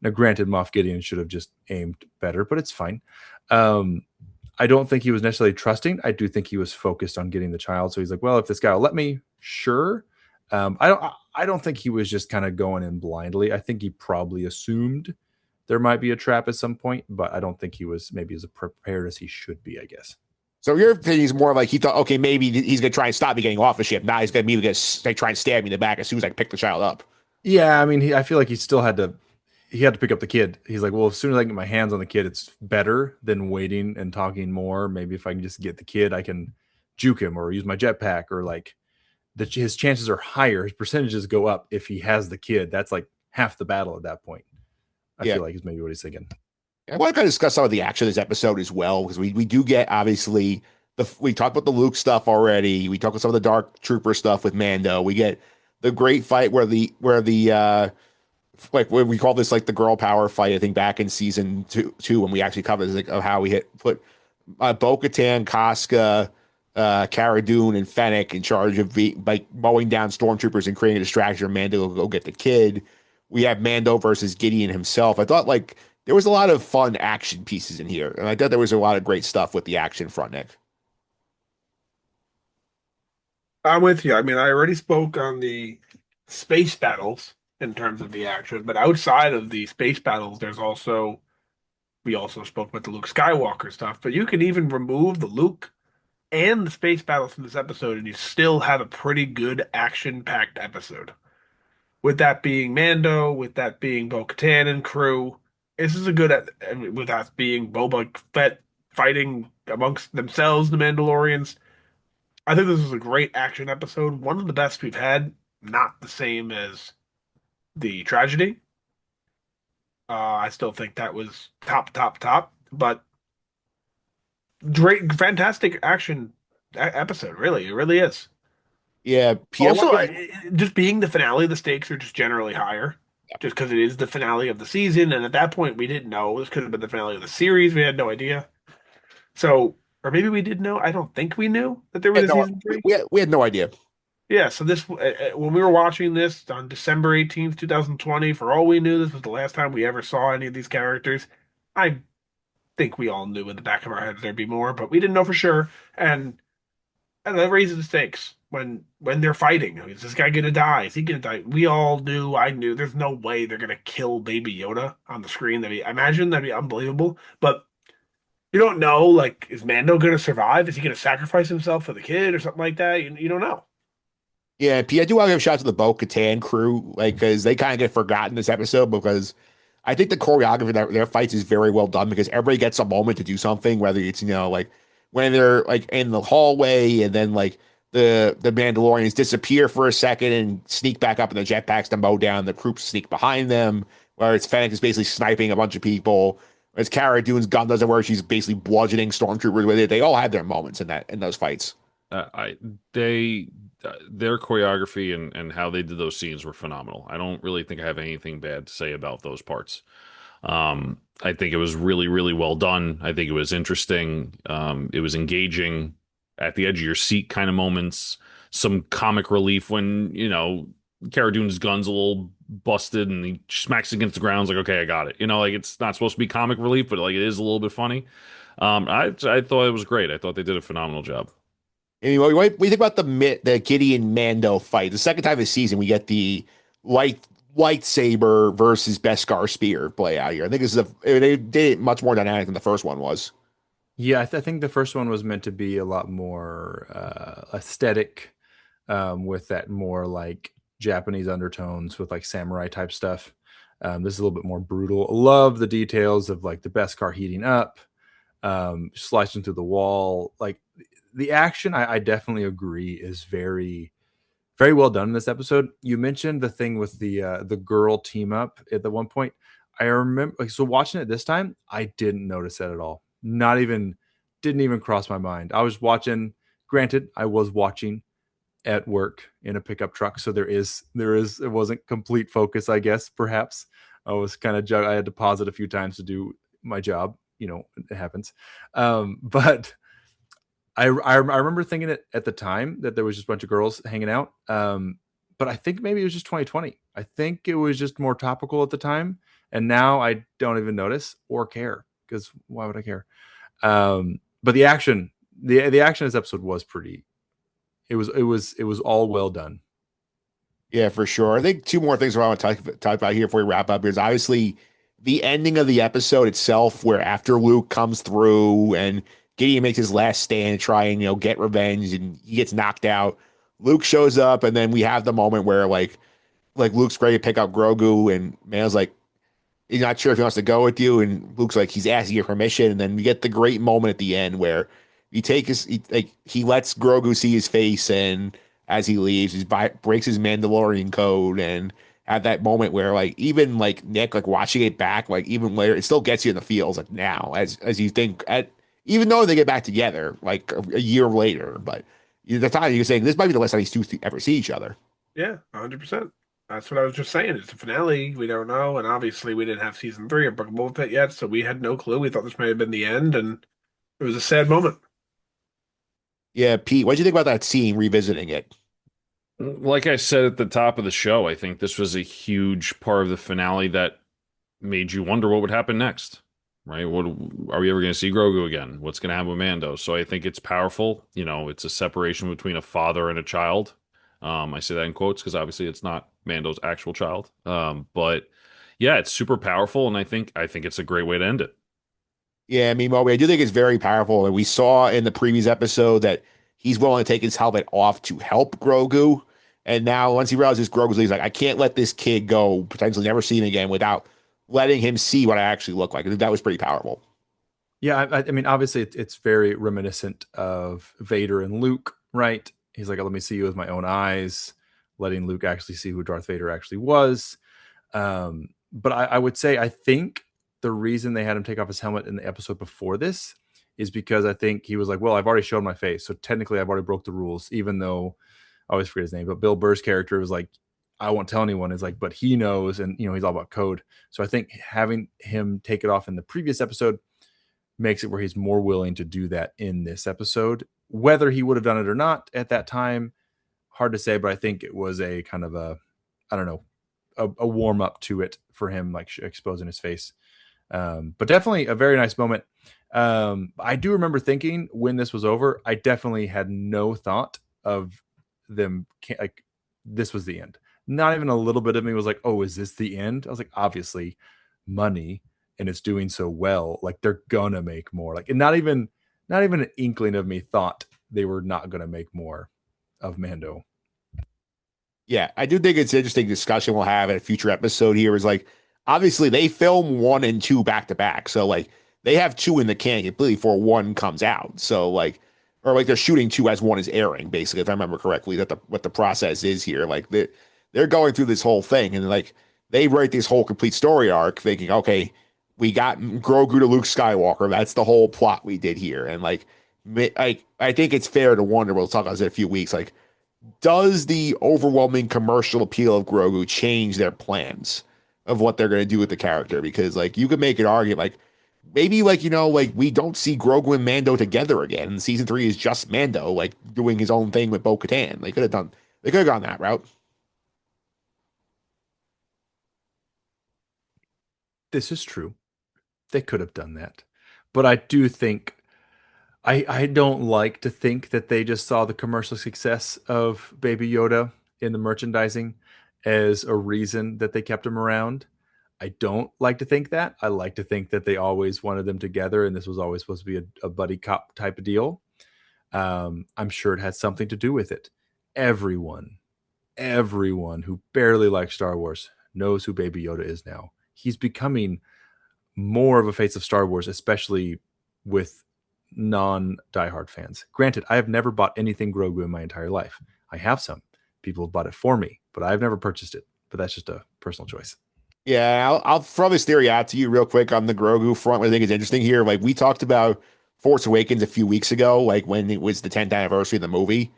S4: Now, granted, Moff Gideon should have just aimed better, but it's fine. I don't think he was necessarily trusting. I do think he was focused on getting the child. So he's like, well, if this guy will let me, sure. I don't think he was just kind of going in blindly. I think he probably assumed there might be a trap at some point, but I don't think he was maybe as prepared as he should be, I guess.
S1: So your opinion is more like he thought, okay, maybe he's going to try and stop me getting off the ship. Now he's going to maybe try and stab me in the back as soon as I pick the child up.
S4: Yeah, I mean, I feel like he still had to. He had to pick up the kid. He's like, well, as soon as I get my hands on the kid, it's better than waiting and talking more. Maybe if I can just get the kid, I can juke him or use my jetpack, or like his chances are higher. His percentages go up if he has the kid. That's like half the battle at that point. I feel like is maybe what he's thinking.
S1: I want to kind of discuss some of the action of this episode as well, because we do get, obviously, we talked about the Luke stuff already. We talked about some of the Dark Trooper stuff with Mando. We get the great fight where the like what we call this, like the girl power fight, I think back in season two when we actually covered this, like, of how we put Bo-Katan, Casca, Cara Dune, and Fennec in charge of like mowing down stormtroopers and creating a distraction. Mando will go get the kid. We have Mando versus Gideon himself. I thought like there was a lot of fun action pieces in here, and I thought there was a lot of great stuff with the action front, Nick.
S3: I'm with you. I mean, I already spoke on the space battles in terms of the action, but outside of the space battles, we also spoke about the Luke Skywalker stuff. But you can even remove the Luke and the space battles from this episode, and you still have a pretty good action-packed episode. With that being Mando, with that being Bo-Katan and crew, this is a good. With that being Boba Fett fighting amongst themselves, the Mandalorians. I think this is a great action episode. One of the best we've had. Not the same as the tragedy. I still think that was top. But great, fantastic action episode. Really, it really is.
S1: Yeah.
S3: Also, just being the finale, the stakes are just generally higher.
S1: Yeah.
S3: Just because it is the finale of the season, and at that point we didn't know. This could have been the finale of the series. We had no idea. So, or maybe we did know. I don't think we knew that there was a season 3.
S1: We had no idea.
S3: Yeah, so this when we were watching this on December 18th, 2020, for all we knew, this was the last time we ever saw any of these characters. I think we all knew in the back of our heads there'd be more, but we didn't know for sure. And that raises the stakes when they're fighting. Is this guy gonna die? Is he gonna die? We all knew, I knew, there's no way they're gonna kill Baby Yoda on the screen. I imagine that'd be unbelievable, but you don't know, like, is Mando gonna survive? Is he gonna sacrifice himself for the kid or something like that? You don't know.
S1: Yeah, P, I do want to give a shout out to the Bo-Katan crew, like, because they kind of get forgotten this episode, because I think the choreography of their fights is very well done, because everybody gets a moment to do something, whether it's, like when they're like in the hallway and then like the Mandalorians disappear for a second and sneak back up in the jetpacks to mow down the troops, sneak behind them, where it's Fennec is basically sniping a bunch of people. As Cara Dune's gun doesn't work, she's basically bludgeoning stormtroopers with it. They all had their moments in those fights.
S2: Their choreography and how they did those scenes were phenomenal. I don't really think I have anything bad to say about those parts. I think it was really, really well done. I think it was interesting. It was engaging, at the edge of your seat kind of moments. Some comic relief when, Cara Dune's gun's a little busted and he smacks against the ground. It's like, okay, I got it. Like it's not supposed to be comic relief, but like it is a little bit funny. I thought it was great. I thought they did a phenomenal job.
S1: Anyway, what do you think about the Gideon Mando fight? The second time this season, we get the lightsaber versus Beskar spear play out here. I think they did it much more dynamic than the first one was.
S4: Yeah, I think the first one was meant to be a lot more aesthetic, with that more like Japanese undertones with like samurai type stuff. This is a little bit more brutal. Love the details of like the Beskar heating up, slicing through the wall. Like the action, I definitely agree, is very, very well done in this episode. You mentioned the thing with the girl team up at the one point. I remember, like, so watching it this time, I didn't notice that at all. Didn't even cross my mind. I was watching. Granted, I was watching at work in a pickup truck, so it wasn't complete focus, I guess. Perhaps I was kind of I had to pause it a few times to do my job. It happens. But I remember thinking it at the time that there was just a bunch of girls hanging out. But I think maybe it was just 2020. I think it was just more topical at the time, and now I don't even notice or care because why would I care? But the action in this episode was pretty. It was all well done.
S1: Yeah, for sure. I think two more things I want to talk about here before we wrap up is obviously the ending of the episode itself, where after Luke comes through and Gideon makes his last stand to try and get revenge, and he gets knocked out. Luke shows up, and then we have the moment where like Luke's ready to pick up Grogu, and Man's like, he's not sure if he wants to go with you, and Luke's like, he's asking your permission, and then we get the great moment at the end where he lets Grogu see his face, and as he leaves, breaks his Mandalorian code, and have that moment where like even like Nick like watching it back like even later, it still gets you in the feels like now as you think at even though they get back together like a year later, but the time you're saying this might be the last time these two ever see each other.
S3: Yeah, 100%. That's what I was just saying. It's the finale. We don't know, and obviously we didn't have season 3 of Book of Boba Fett yet, so we had no clue. We thought this may have been the end, and it was a sad moment.
S1: Yeah, Pete, what do you think about that scene revisiting it?
S2: Like I said at the top of the show, I think this was a huge part of the finale that made you wonder what would happen next. Right? What are we ever going to see Grogu again? What's going to happen with Mando? So I think it's powerful. It's a separation between a father and a child. I say that in quotes because obviously it's not Mando's actual child. But yeah, it's super powerful, and I think it's a great way to end it.
S1: Yeah, I mean, Moby, I do think it's very powerful. And we saw in the previous episode that he's willing to take his helmet off to help Grogu. And now, once he realizes Grogu's, he's like, I can't let this kid go, potentially never see him again, without letting him see what I actually look like. I think that was pretty powerful.
S4: Yeah, I mean, obviously, it's very reminiscent of Vader and Luke, right? He's like, "Let me see you with my own eyes," letting Luke actually see who Darth Vader actually was. But I would say, I think the reason they had him take off his helmet in the episode before this is because I think he was like, "Well, I've already shown my face, so technically, I've already broke the rules." Even though I always forget his name, but Bill Burr's character was like, "I won't tell anyone." Is like, but he knows, and he's all about code. So I think having him take it off in the previous episode makes it where he's more willing to do that in this episode. Whether he would have done it or not at that time, hard to say, but I think it was a kind of I don't know, a warm up to it for him, like exposing his face. But definitely a very nice moment. I do remember thinking when this was over, I definitely had no thought of them like this was the end. Not even a little bit of me was like, oh, is this the end? I was like, obviously, money, and it's doing so well, like they're gonna make more. Like, and not even an inkling of me thought they were not gonna make more of Mando.
S1: Yeah, I do think it's an interesting discussion we'll have in a future episode here. Is like, obviously, they film 1 and 2 back to back. So, like, they have 2 in the can completely before 1 comes out. So, like, or like they're shooting 2 as 1 is airing, basically, if I remember correctly, what the process is here. Like, they're going through this whole thing, and like, they write this whole complete story arc thinking, okay, we got Grogu to Luke Skywalker. That's the whole plot we did here. And like, I think it's fair to wonder, we'll talk about this in a few weeks, like, does the overwhelming commercial appeal of Grogu change their plans of what they're going to do with the character? Because like you could make an argument like maybe like like we don't see Grogu and Mando together again. And season 3 is just Mando like doing his own thing with Bo-Katan. They could have gone that route.
S4: This is true. They could have done that. But I do think I don't like to think that they just saw the commercial success of Baby Yoda in the merchandising as a reason that they kept him around. I don't like to think that. I like to think that they always wanted them together and this was always supposed to be a buddy cop type of deal. I'm sure it had something to do with it. Everyone, everyone who barely likes Star Wars knows who Baby Yoda is now. He's becoming more of a face of Star Wars, especially with non diehard fans. Granted, I have never bought anything Grogu in my entire life. I have some. People have bought it for me, but I've never purchased it. But that's just a personal choice.
S1: Yeah, I'll throw this theory out to you real quick on the Grogu front. What I think is interesting here. Like we talked about Force Awakens a few weeks ago, like when it was the 10th anniversary of the movie.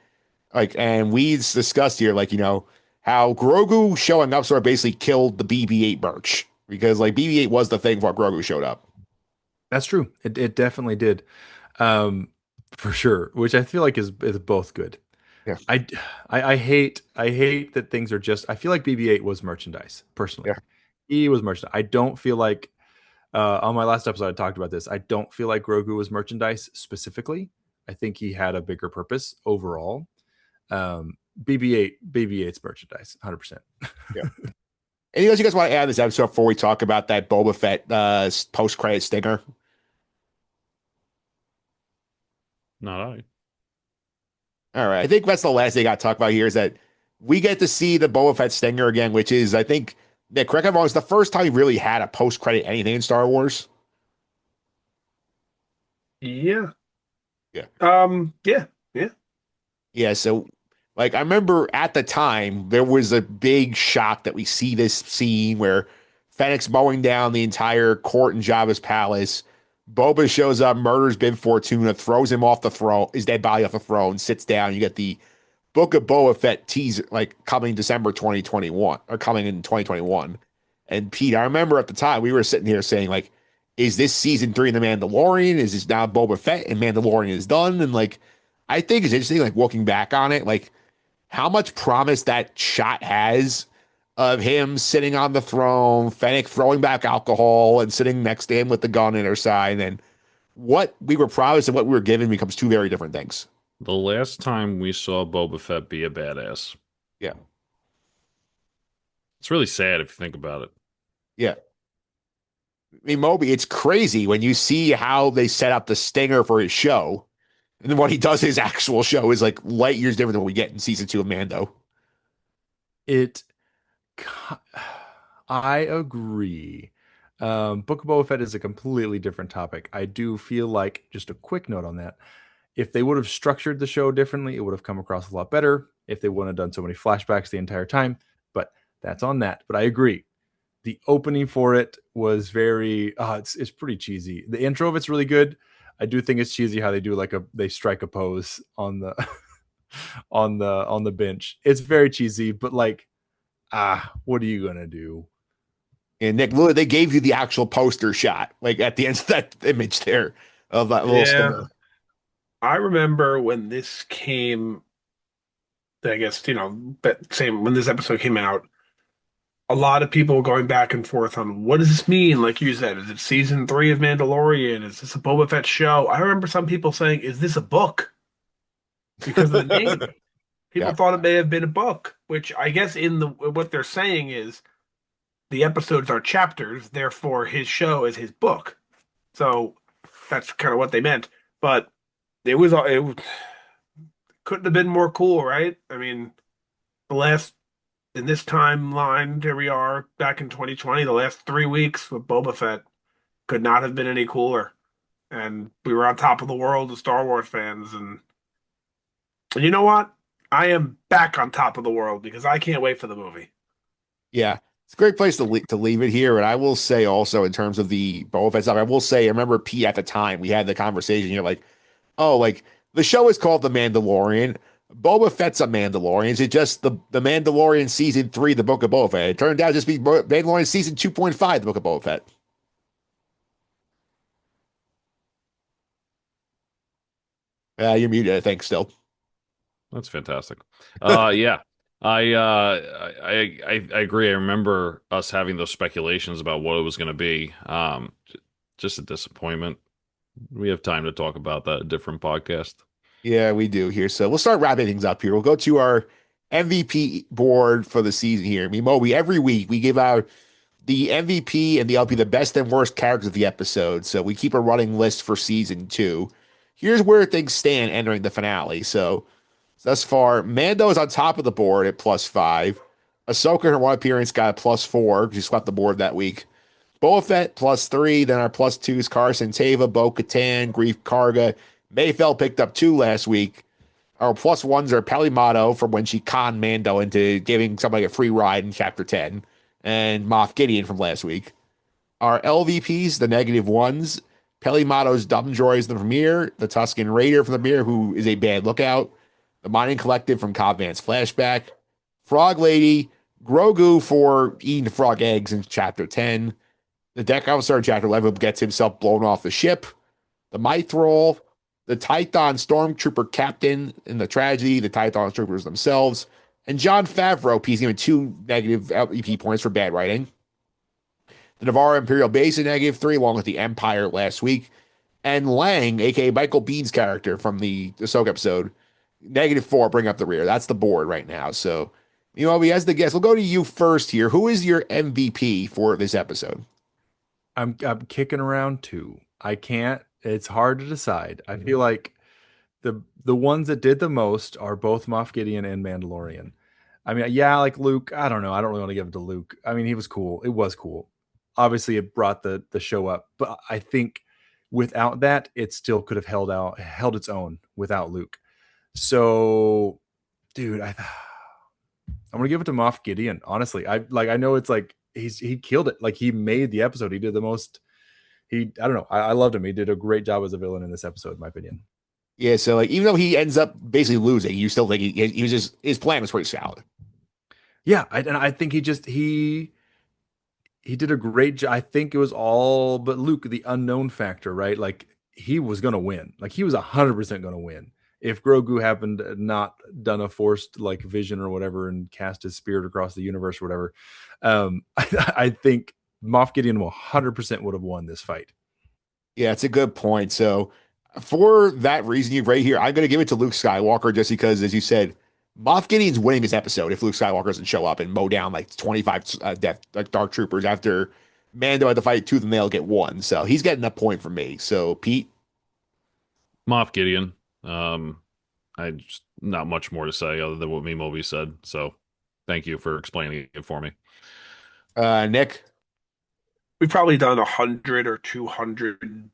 S1: Like, and we discussed here, like, how Grogu showing up sort of basically killed the BB-8 merch because like BB-8 was the thing before Grogu showed up.
S4: That's true. It definitely did. for sure, which I feel like is both good.
S1: Yeah,
S4: I, I hate that things are just. I feel like BB-8 was merchandise. Personally,
S1: yeah.
S4: he was merchandise. I don't feel like on my last episode I talked about this. I don't feel like Grogu was merchandise specifically. I think he had a bigger purpose overall. BB-8's merchandise, 100%.
S1: Yeah. Anything else you guys want to add to this episode before we talk about that Boba Fett post credit stinger?
S2: Not I.
S1: All right. I think that's the last thing I got to talk about here is that we get to see the Boba Fett stinger again, which is, I think, Nick, correct me if I'm wrong, it's the first time we really had a post credit anything in Star Wars.
S3: Yeah.
S1: Yeah.
S3: Yeah. Yeah.
S1: Yeah. So, like, I remember at the time, there was a big shock that we see this scene where Fennec's mowing down the entire court in Jabba's palace. Boba shows up, murders Bib Fortuna, throws him off the throne, his dead body off the throne, sits down. You get the Book of Boba Fett teaser, like coming December 2021 or coming in 2021. And Pete, I remember at the time we were sitting here saying, like, is this season three in The Mandalorian? Is this now Boba Fett and Mandalorian is done? And like, I think it's interesting, like, looking back on it, like, how much promise that shot has of him sitting on the throne, Fennec throwing back alcohol and sitting next to him with the gun in her side. And what we were promised and what we were given becomes two very different things.
S2: The last time we saw Boba Fett be a badass.
S1: Yeah.
S2: It's really sad if you think about it.
S1: Yeah. I mean, Moby, it's crazy when you see how they set up the stinger for his show. And then what he does his actual show is like light years different than what we get in season 2 of Mando.
S4: It, I agree. Book of Boba Fett is a completely different topic. I do feel like, just a quick note on that, if they would have structured the show differently, it would have come across a lot better if they wouldn't have done so many flashbacks the entire time. But that's on that. But I agree. The opening for it was very, it's pretty cheesy. The intro of it's really good. I do think it's cheesy how they do they strike a pose on the on the bench. It's very cheesy, but like, what are you gonna do?
S1: And Nick, literally, they gave you the actual poster shot, like at the end of that image there of that little stinger.
S3: I remember when this came, I guess, but same when this episode came out, a lot of people were going back and forth on what does this mean? Like you said, is it season 3 of Mandalorian? Is this a Boba Fett show? I remember some people saying, is this a book? Because of the name. People thought it may have been a book, which I guess what they're saying is the episodes are chapters, therefore his show is his book. So that's kind of what they meant. But it couldn't have been more cool, right? I mean, in this timeline, here we are back in 2020, the last 3 weeks with Boba Fett could not have been any cooler. And we were on top of the world as Star Wars fans. And you know what? I am back on top of the world because I can't wait for the movie.
S1: Yeah. It's a great place to leave it here. And I will say also, in terms of the Boba Fett stuff, I will say, I remember Pete at the time, we had the conversation. You're like, oh, like the show is called The Mandalorian. Boba Fett's a Mandalorian. Is it just the Mandalorian season 3, the Book of Boba Fett? It turned out to just be Mandalorian season 2.5, the Book of Boba Fett. You're muted, I think, still.
S2: That's fantastic. Yeah. I agree. I remember us having those speculations about what it was going to be. Just a disappointment. We have time to talk about that in a different podcast.
S1: Yeah, we do here. So we'll start wrapping things up here. We'll go to our MVP board for the season here. I mean, Moby, every week we give out the MVP and the LP, the best and worst characters of the episode. So we keep a running list for season 2. Here's where things stand entering the finale. So thus far, Mando is on top of the board at +5. Ahsoka in her one appearance got a +4. She swept the board that week. Boba Fett +3. Then our +2s, Carson Tava, Bo-Katan, Grief Karga. Mayfeld picked up 2 last week. Our +1s are Pelimato from when she conned Mando into giving somebody a free ride in Chapter 10. And Moff Gideon from last week. Our LVPs, the -1s, Pelimato's Dumb Droids in the premiere, the Tusken Raider from the premiere, who is a bad lookout, the Mining Collective from Cobb Vanth's flashback, Frog Lady, Grogu for eating the frog eggs in Chapter 10, the Deck Officer in Chapter 11 gets himself blown off the ship, the Mythrol, the Tython Stormtrooper captain in the tragedy, the Tython Stormtroopers themselves, and Jon Favreau. He's given 2 negative LVP points for bad writing. The Navarro Imperial Base a -3, along with the Empire last week. And Lang, aka Michael Bean's character from the Ahsoka episode, -4, bring up the rear. That's the board right now. So, as the guest, we'll go to you first here. Who is your MVP for this episode?
S4: I'm kicking around 2. I can't. It's hard to decide. I feel like the ones that did the most are both Moff Gideon and Mandalorian. I mean, yeah, like Luke. I don't know. I don't really want to give it to Luke. I mean, he was cool. It was cool. Obviously, it brought the show up, but I think without that, it still could have held its own without Luke. So, dude, I'm gonna give it to Moff Gideon. Honestly, I know it's like he killed it. Like he made the episode. He did the most. I don't know. I loved him. He did a great job as a villain in this episode, in my opinion.
S1: Yeah. So like, even though he ends up basically losing, you still think he was just his plan was pretty solid.
S4: Yeah, and I think he did a great job. I think it was all but Luke, the unknown factor, right? Like he was gonna win. Like he was 100% gonna win. If Grogu happened to not done a forced like vision or whatever and cast his spirit across the universe or whatever, I think Moff Gideon 100% would have won this fight.
S1: Yeah, it's a good point. So for that reason, you right here, I'm going to give it to Luke Skywalker just because, as you said, Moff Gideon's winning this episode if Luke Skywalker doesn't show up and mow down like 25 Dark Troopers after Mando had to fight tooth and nail get 1. So he's getting a point from me. So Pete,
S2: Moff Gideon. I just not much more to say other than what Memeobi said. So thank you for explaining it for me.
S1: Nick.
S3: We've probably done 100 or 200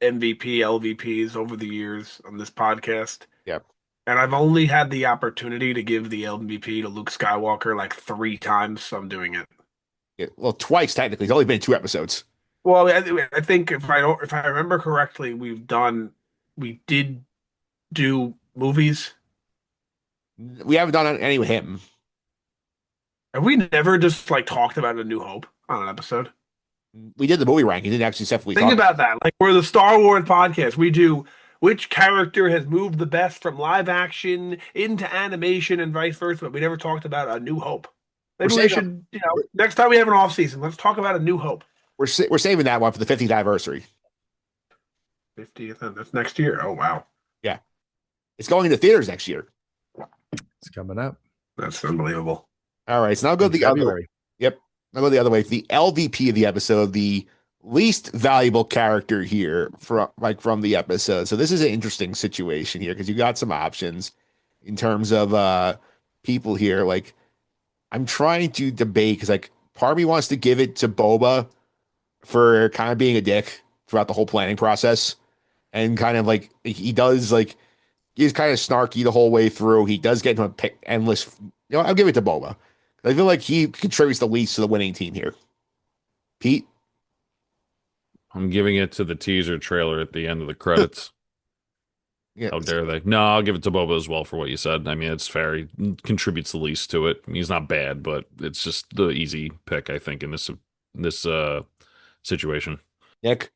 S3: MVP, LVPs over the years on this podcast.
S1: Yep.
S3: And I've only had the opportunity to give the MVP to Luke Skywalker like 3 times, so I'm doing it.
S1: Yeah, well, twice technically. It's only been 2 episodes.
S3: Well, I think if I remember correctly, we did do movies.
S1: We haven't done any with him.
S3: Have we never just like talked about A New Hope on an episode?
S1: We did the movie ranking. Didn't actually separately
S3: Think
S1: talk
S3: about that. Like we're the Star Wars podcast. We do which character has moved the best from live action into animation and vice versa, but we never talked about A New Hope. Maybe we should, next time we have an off season, let's talk about A New Hope.
S1: We're saving that one for the 50th anniversary.
S3: 50th, that's next year. Oh wow.
S1: Yeah. It's going into theaters next year.
S4: It's coming up.
S3: That's unbelievable.
S1: All right. So now go the other way. Yep. I'll go the other way. The LVP of the episode, the least valuable character here from the episode. So this is an interesting situation here because you got some options in terms of people here. Like I'm trying to debate because like part of me wants to give it to Boba for kind of being a dick throughout the whole planning process. And kind of like he's kind of snarky the whole way through. He does get into a endless, I'll give it to Boba. I feel like he contributes the least to the winning team here. Pete?
S2: I'm giving it to the teaser trailer at the end of the credits.
S1: Yeah,
S2: how dare they? No, I'll give it to Boba as well for what you said. I mean, it's fair. He contributes the least to it. He's not bad, but it's just the easy pick, I think, in this situation.
S1: Nick?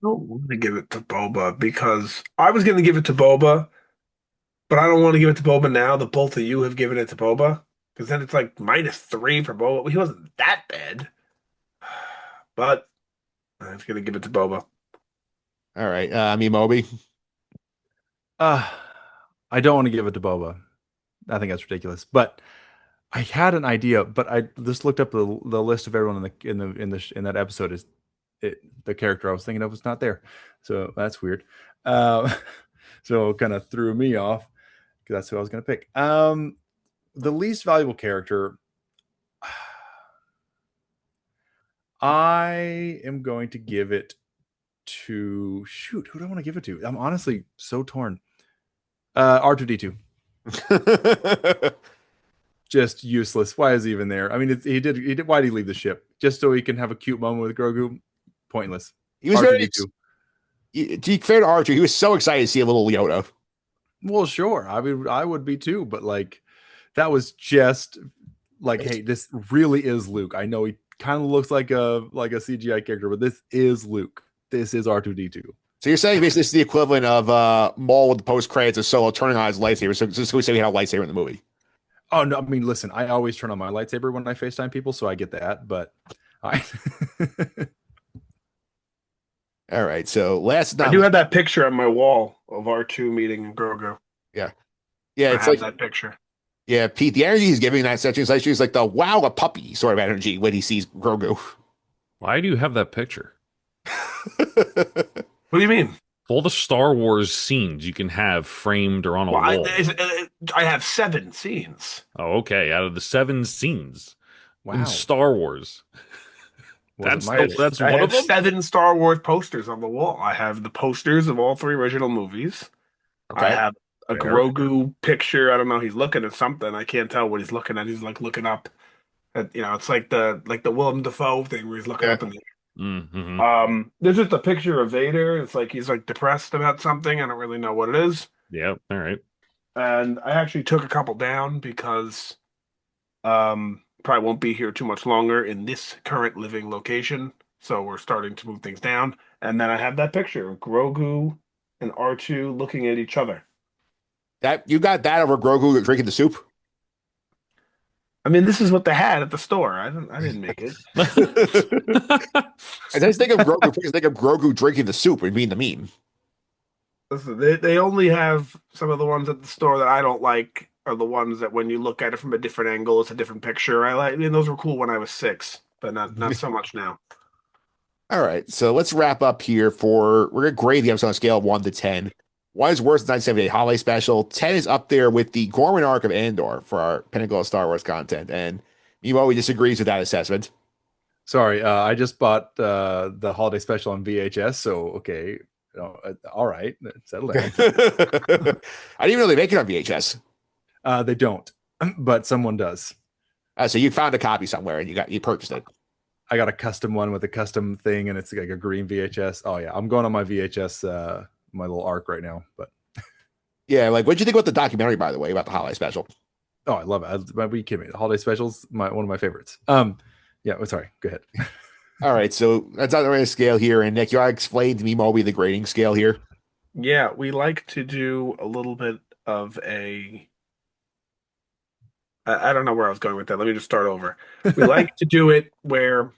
S3: I don't want to give it to Boba because I was going to give it to Boba, but I don't want to give it to Boba now. The both of you have given it to Boba because then it's like -3 for Boba. Well, he wasn't that bad, but I was going to give it to Boba.
S1: All right. Memeobi?
S4: I don't want to give it to Boba. I think that's ridiculous. But I had an idea, but I just looked up the list of everyone in that episode. Is the character I was thinking of was not there, so that's weird. So it kind of threw me off because that's who I was going to pick. The least valuable character, I am going to give it to who do I want to give it to? I'm honestly so torn. R2D2. Just useless. Why is he even there? I mean, he did. Why did he leave the ship? Just so he can have a cute moment with Grogu? Pointless.
S1: He was very. To be fair to Archer, he was so excited to see a little Yoda.
S4: Well, sure. I mean, I would be too, but like, that was just like, hey, this really is Luke. I know he kind of looks like a CGI character, but this is Luke. This is R2D2.
S1: So you're saying basically this is the equivalent of Maul with the post credits of Solo turning on his lightsaber. So just we say he had a lightsaber in the movie.
S4: Oh no, I mean, listen, I always turn on my lightsaber when I FaceTime people, so I get that. But I
S1: All right. So last
S3: I
S1: not
S3: do have that picture on my wall of R2 meeting Grogu.
S1: yeah.
S3: I
S1: It's
S3: have
S1: like
S3: that picture.
S1: yeah, Pete, the energy he's giving that section is like the wow a puppy sort of energy when he sees Grogu.
S2: Why do you have that picture?
S3: What do you mean?
S2: All the Star Wars scenes you can have framed or on a
S3: Well,
S2: wall.
S3: I have 7 scenes.
S2: Oh, okay. Out of the 7 scenes in
S4: wow,
S2: Star Wars,
S4: wasn't my
S2: that's
S3: I
S2: one
S3: have
S2: of them.
S3: 7 Star Wars posters on the wall. I have the posters of all 3 original movies. I
S1: Okay.
S3: have a
S2: Fair.
S3: Grogu picture. I don't know. He's looking at something. I can't tell what he's looking at. He's like looking up. It's like the Willem Dafoe thing where he's looking
S1: Yeah.
S3: up in the.
S2: Mm-hmm.
S3: There's just a picture of Vader. It's like he's like depressed about something. I don't really know what it is.
S2: Yeah. All right.
S3: And I actually took a couple down because probably won't be here too much longer in this current living location. So we're starting to move things down. And then I have that picture of Grogu and R2 looking at each other.
S1: That you got that over Grogu drinking the soup.
S3: I mean, this is what they had at the store. I didn't make it.
S1: I just think of Grogu. Because think of Grogu drinking the soup and being the meme.
S3: Listen, they only have some of the ones at the store that I don't like are the ones that when you look at it from a different angle, it's a different picture. I mean, those were cool when I was 6, but not so much now.
S1: All right, so let's wrap up here. We're gonna grade the episode on a scale of 1 to 10. 1 is worse than 1978 holiday special. 10 is up there with the Gorman arc of Andor for our pinnacle of Star Wars content. And Memeobi disagrees with that assessment.
S4: sorry. I just bought the holiday special on VHS, so okay, all right, settle down.
S1: I didn't even know they make it on VHS.
S4: They don't, but someone does.
S1: So you found a copy somewhere and you purchased it.
S4: I got a custom one with a custom thing, and it's like a green VHS. Oh yeah, I'm going on my VHS, my little arc right now. But
S1: Yeah, like what'd you think about the documentary, by the way, about the holiday special?
S4: oh, I love it. What are you kidding me? The holiday specials, one of my favorites. Yeah. Sorry. Go ahead.
S1: All right, so that's on the right scale here. And Nick, you ought to explain to Memeobi the grading scale here.
S3: Yeah, we like to do a little bit of I don't know where I was going with that. Let me just start over. We like to do it where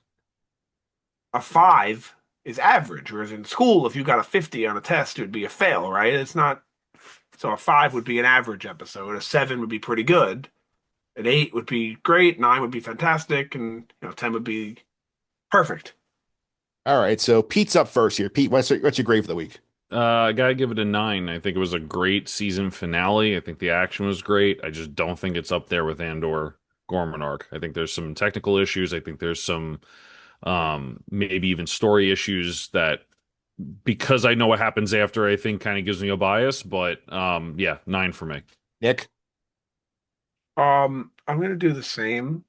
S3: a 5 is average, whereas in school, if you got a 50 on a test, it would be a fail, right? It's not. So a 5 would be an average episode. A 7 would be pretty good. An 8 would be great. 9 would be fantastic, and 10 would be perfect.
S1: All right, so Pete's up first here. Pete, what's your grade for the week?
S2: I gotta give it a 9. I think it was a great season finale. I think the action was great. I just don't think it's up there with Andor Gorman arc. I think there's some technical issues. I think there's some maybe even story issues that because I know what happens after, I think kind of gives me a bias. But yeah, 9 for me.
S1: Nick?
S3: I'm gonna do the same.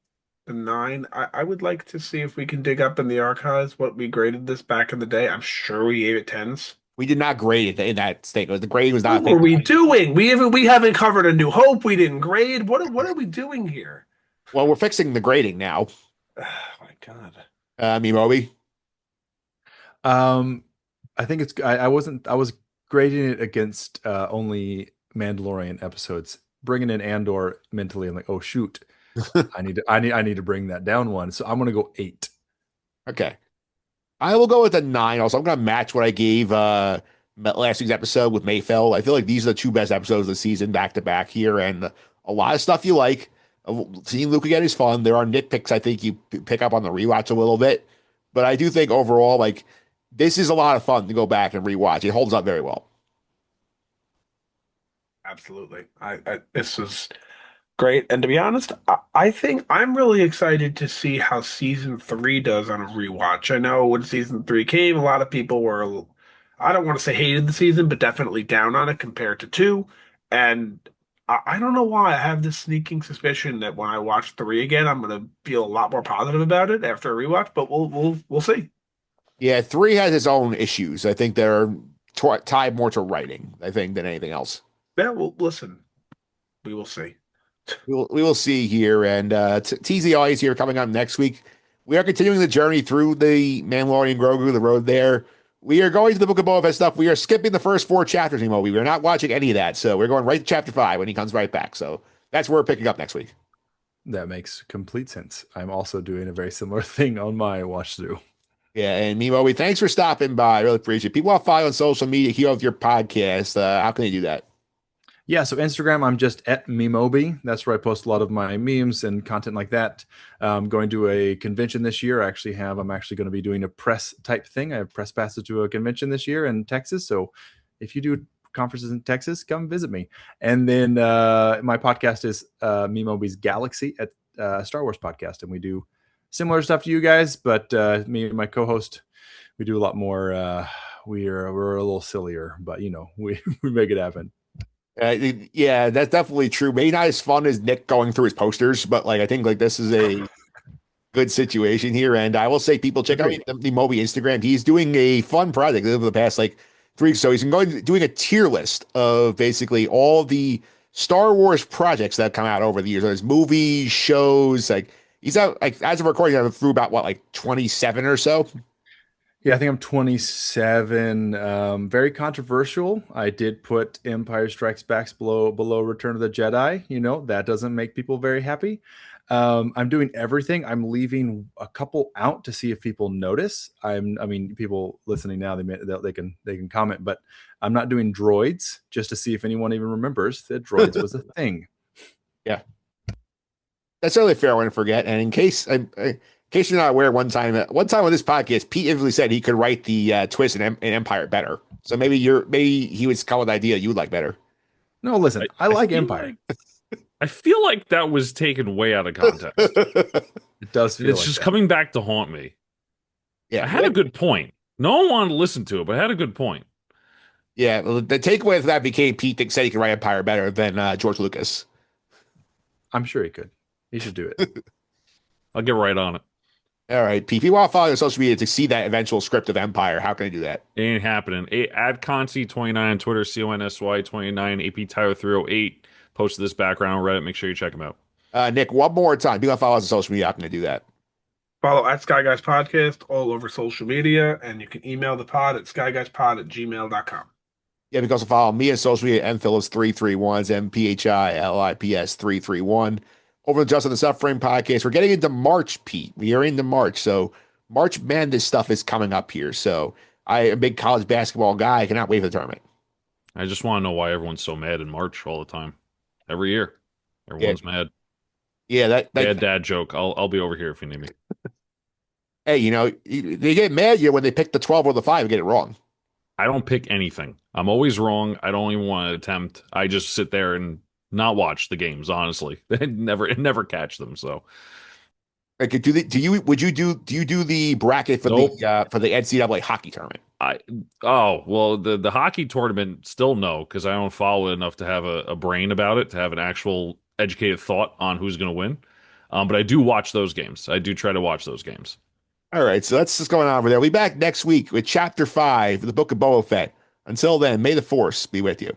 S3: The 9. I would like to see if we can dig up in the archives what we graded this back in the day. I'm sure we gave it 10s.
S1: We did not grade it in that statement. The grade was not.
S3: What were we doing? We haven't covered A New Hope. We didn't grade. What are we doing here?
S1: Well, we're fixing the grading now.
S3: Oh my God.
S1: Memobi?
S4: I think it's. I was grading it against only Mandalorian episodes. Bringing in Andor mentally, I'm like, oh shoot, I need to bring that down one. So I'm gonna go 8.
S1: Okay. I will go with a 9. Also, I'm going to match what I gave last week's episode with Mayfeld. I feel like these are the 2 best episodes of the season back to back here, and a lot of stuff you like. Seeing Luke again is fun. There are nitpicks I think you pick up on the rewatch a little bit, but I do think overall, like, this is a lot of fun to go back and rewatch. It holds up very well.
S3: Absolutely. This was great. And to be honest, I think I'm really excited to see how season 3 does on a rewatch. I know when season 3 came, a lot of people were, I don't want to say hated the season, but definitely down on it compared to 2. And I don't know why. I have this sneaking suspicion that when I watch 3 again, I'm going to feel a lot more positive about it after a rewatch, but we'll see.
S1: Yeah, 3 has its own issues. I think they're tied more to writing, I think, than anything else.
S3: Yeah, well, listen, we will see.
S1: We will see here, and tease the audience here coming up next week. we are continuing the journey through the Mandalorian Grogu, the road there. We are going to the Book of Boba Fett stuff. We are skipping the first 4 chapters, Memeobi. We're not watching any of that. So we're going right to chapter 5 when he comes right back. So that's where we're picking up next week.
S4: That makes complete sense. I'm also doing a very similar thing on my watch through.
S1: Yeah, and Memeobi, thanks for stopping by. I really appreciate it. People want to follow on social media, hear of your podcast. How can they do that?
S4: Yeah, so Instagram, I'm just at Memeobi. That's where I post a lot of my memes and content like that. Going to a convention this year. I'm actually going to be doing a press type thing. I have press passes to a convention this year in Texas. So if you do conferences in Texas, come visit me. And then my podcast is Memeobi's Galaxy at Star Wars podcast, and we do similar stuff to you guys, but me and my co-host, we do a lot more. We're a little sillier, but we make it happen.
S1: Yeah, that's definitely true. Maybe not as fun as Nick going through his posters, but I think this is a good situation here. And I will say, people check out the Moby Instagram. He's doing a fun project over the past 3 weeks. So he's been doing a tier list of basically all the Star Wars projects that have come out over the years. There's movies, shows. He's out as of recording, I'm through about 27 or so.
S4: Yeah, I think I'm 27. Very controversial. I did put Empire Strikes Back below Return of the Jedi. That doesn't make people very happy. I'm doing everything. I'm leaving a couple out to see if people notice. People listening now, they can comment, but I'm not doing droids just to see if anyone even remembers that droids was a thing.
S1: Yeah, that's really a fair one to forget. And in case you're not aware, one time on this podcast, Pete infamously said he could write the twist in Empire better. So maybe he was come with an idea you would like better.
S4: No, listen, I like Empire.
S2: I feel like that was taken way out of context.
S4: It does feel
S2: it's just coming back to haunt me.
S1: Yeah,
S2: I had a good point. No one wanted to listen to it, but I had a good point.
S1: Yeah, well, the takeaway for that became Pete said he could write Empire better than George Lucas.
S4: I'm sure he could. He should do it.
S2: I'll get right on it.
S1: All right, Pete. If you want to follow on social media to see that eventual script of Empire, how can I do that?
S2: It ain't happening. At Concy29 on Twitter, CONSY29, AP Tyler 308. Posted this background on Reddit. Make sure you check him out.
S1: Nick, one more time. If you want to follow us on social media, how can I do that?
S3: Follow at Sky Guys Podcast all over social media, and you can email the pod at skyguyspod@gmail.com.
S1: Yeah, you can also follow me on social media, mphillips331, MPHILIPS331. Over the Just on the Suffering podcast. We're getting into March, Pete. We are into March. So March Madness stuff is coming up here. So I am a big college basketball guy. I cannot wait for the tournament.
S2: I just want to know why everyone's so mad in March all the time. Every year. Everyone's mad.
S1: Yeah, that
S2: bad dad joke. I'll be over here if you need me.
S1: Hey, they get mad when they pick the 12 or the 5 and get it wrong.
S2: I don't pick anything. I'm always wrong. I don't even want to attempt. I just sit there and not watch the games, honestly. never catch them. So,
S1: do you do the bracket for the NCAA hockey tournament?
S2: The hockey tournament still no, because I don't follow it enough to have a brain about it, to have an actual educated thought on who's going to win. But I do watch those games. I do try to watch those games.
S1: All right, so that's what's going on over there. We'll be back next week with Chapter 5 of the Book of Boba Fett. Until then, may the Force be with you.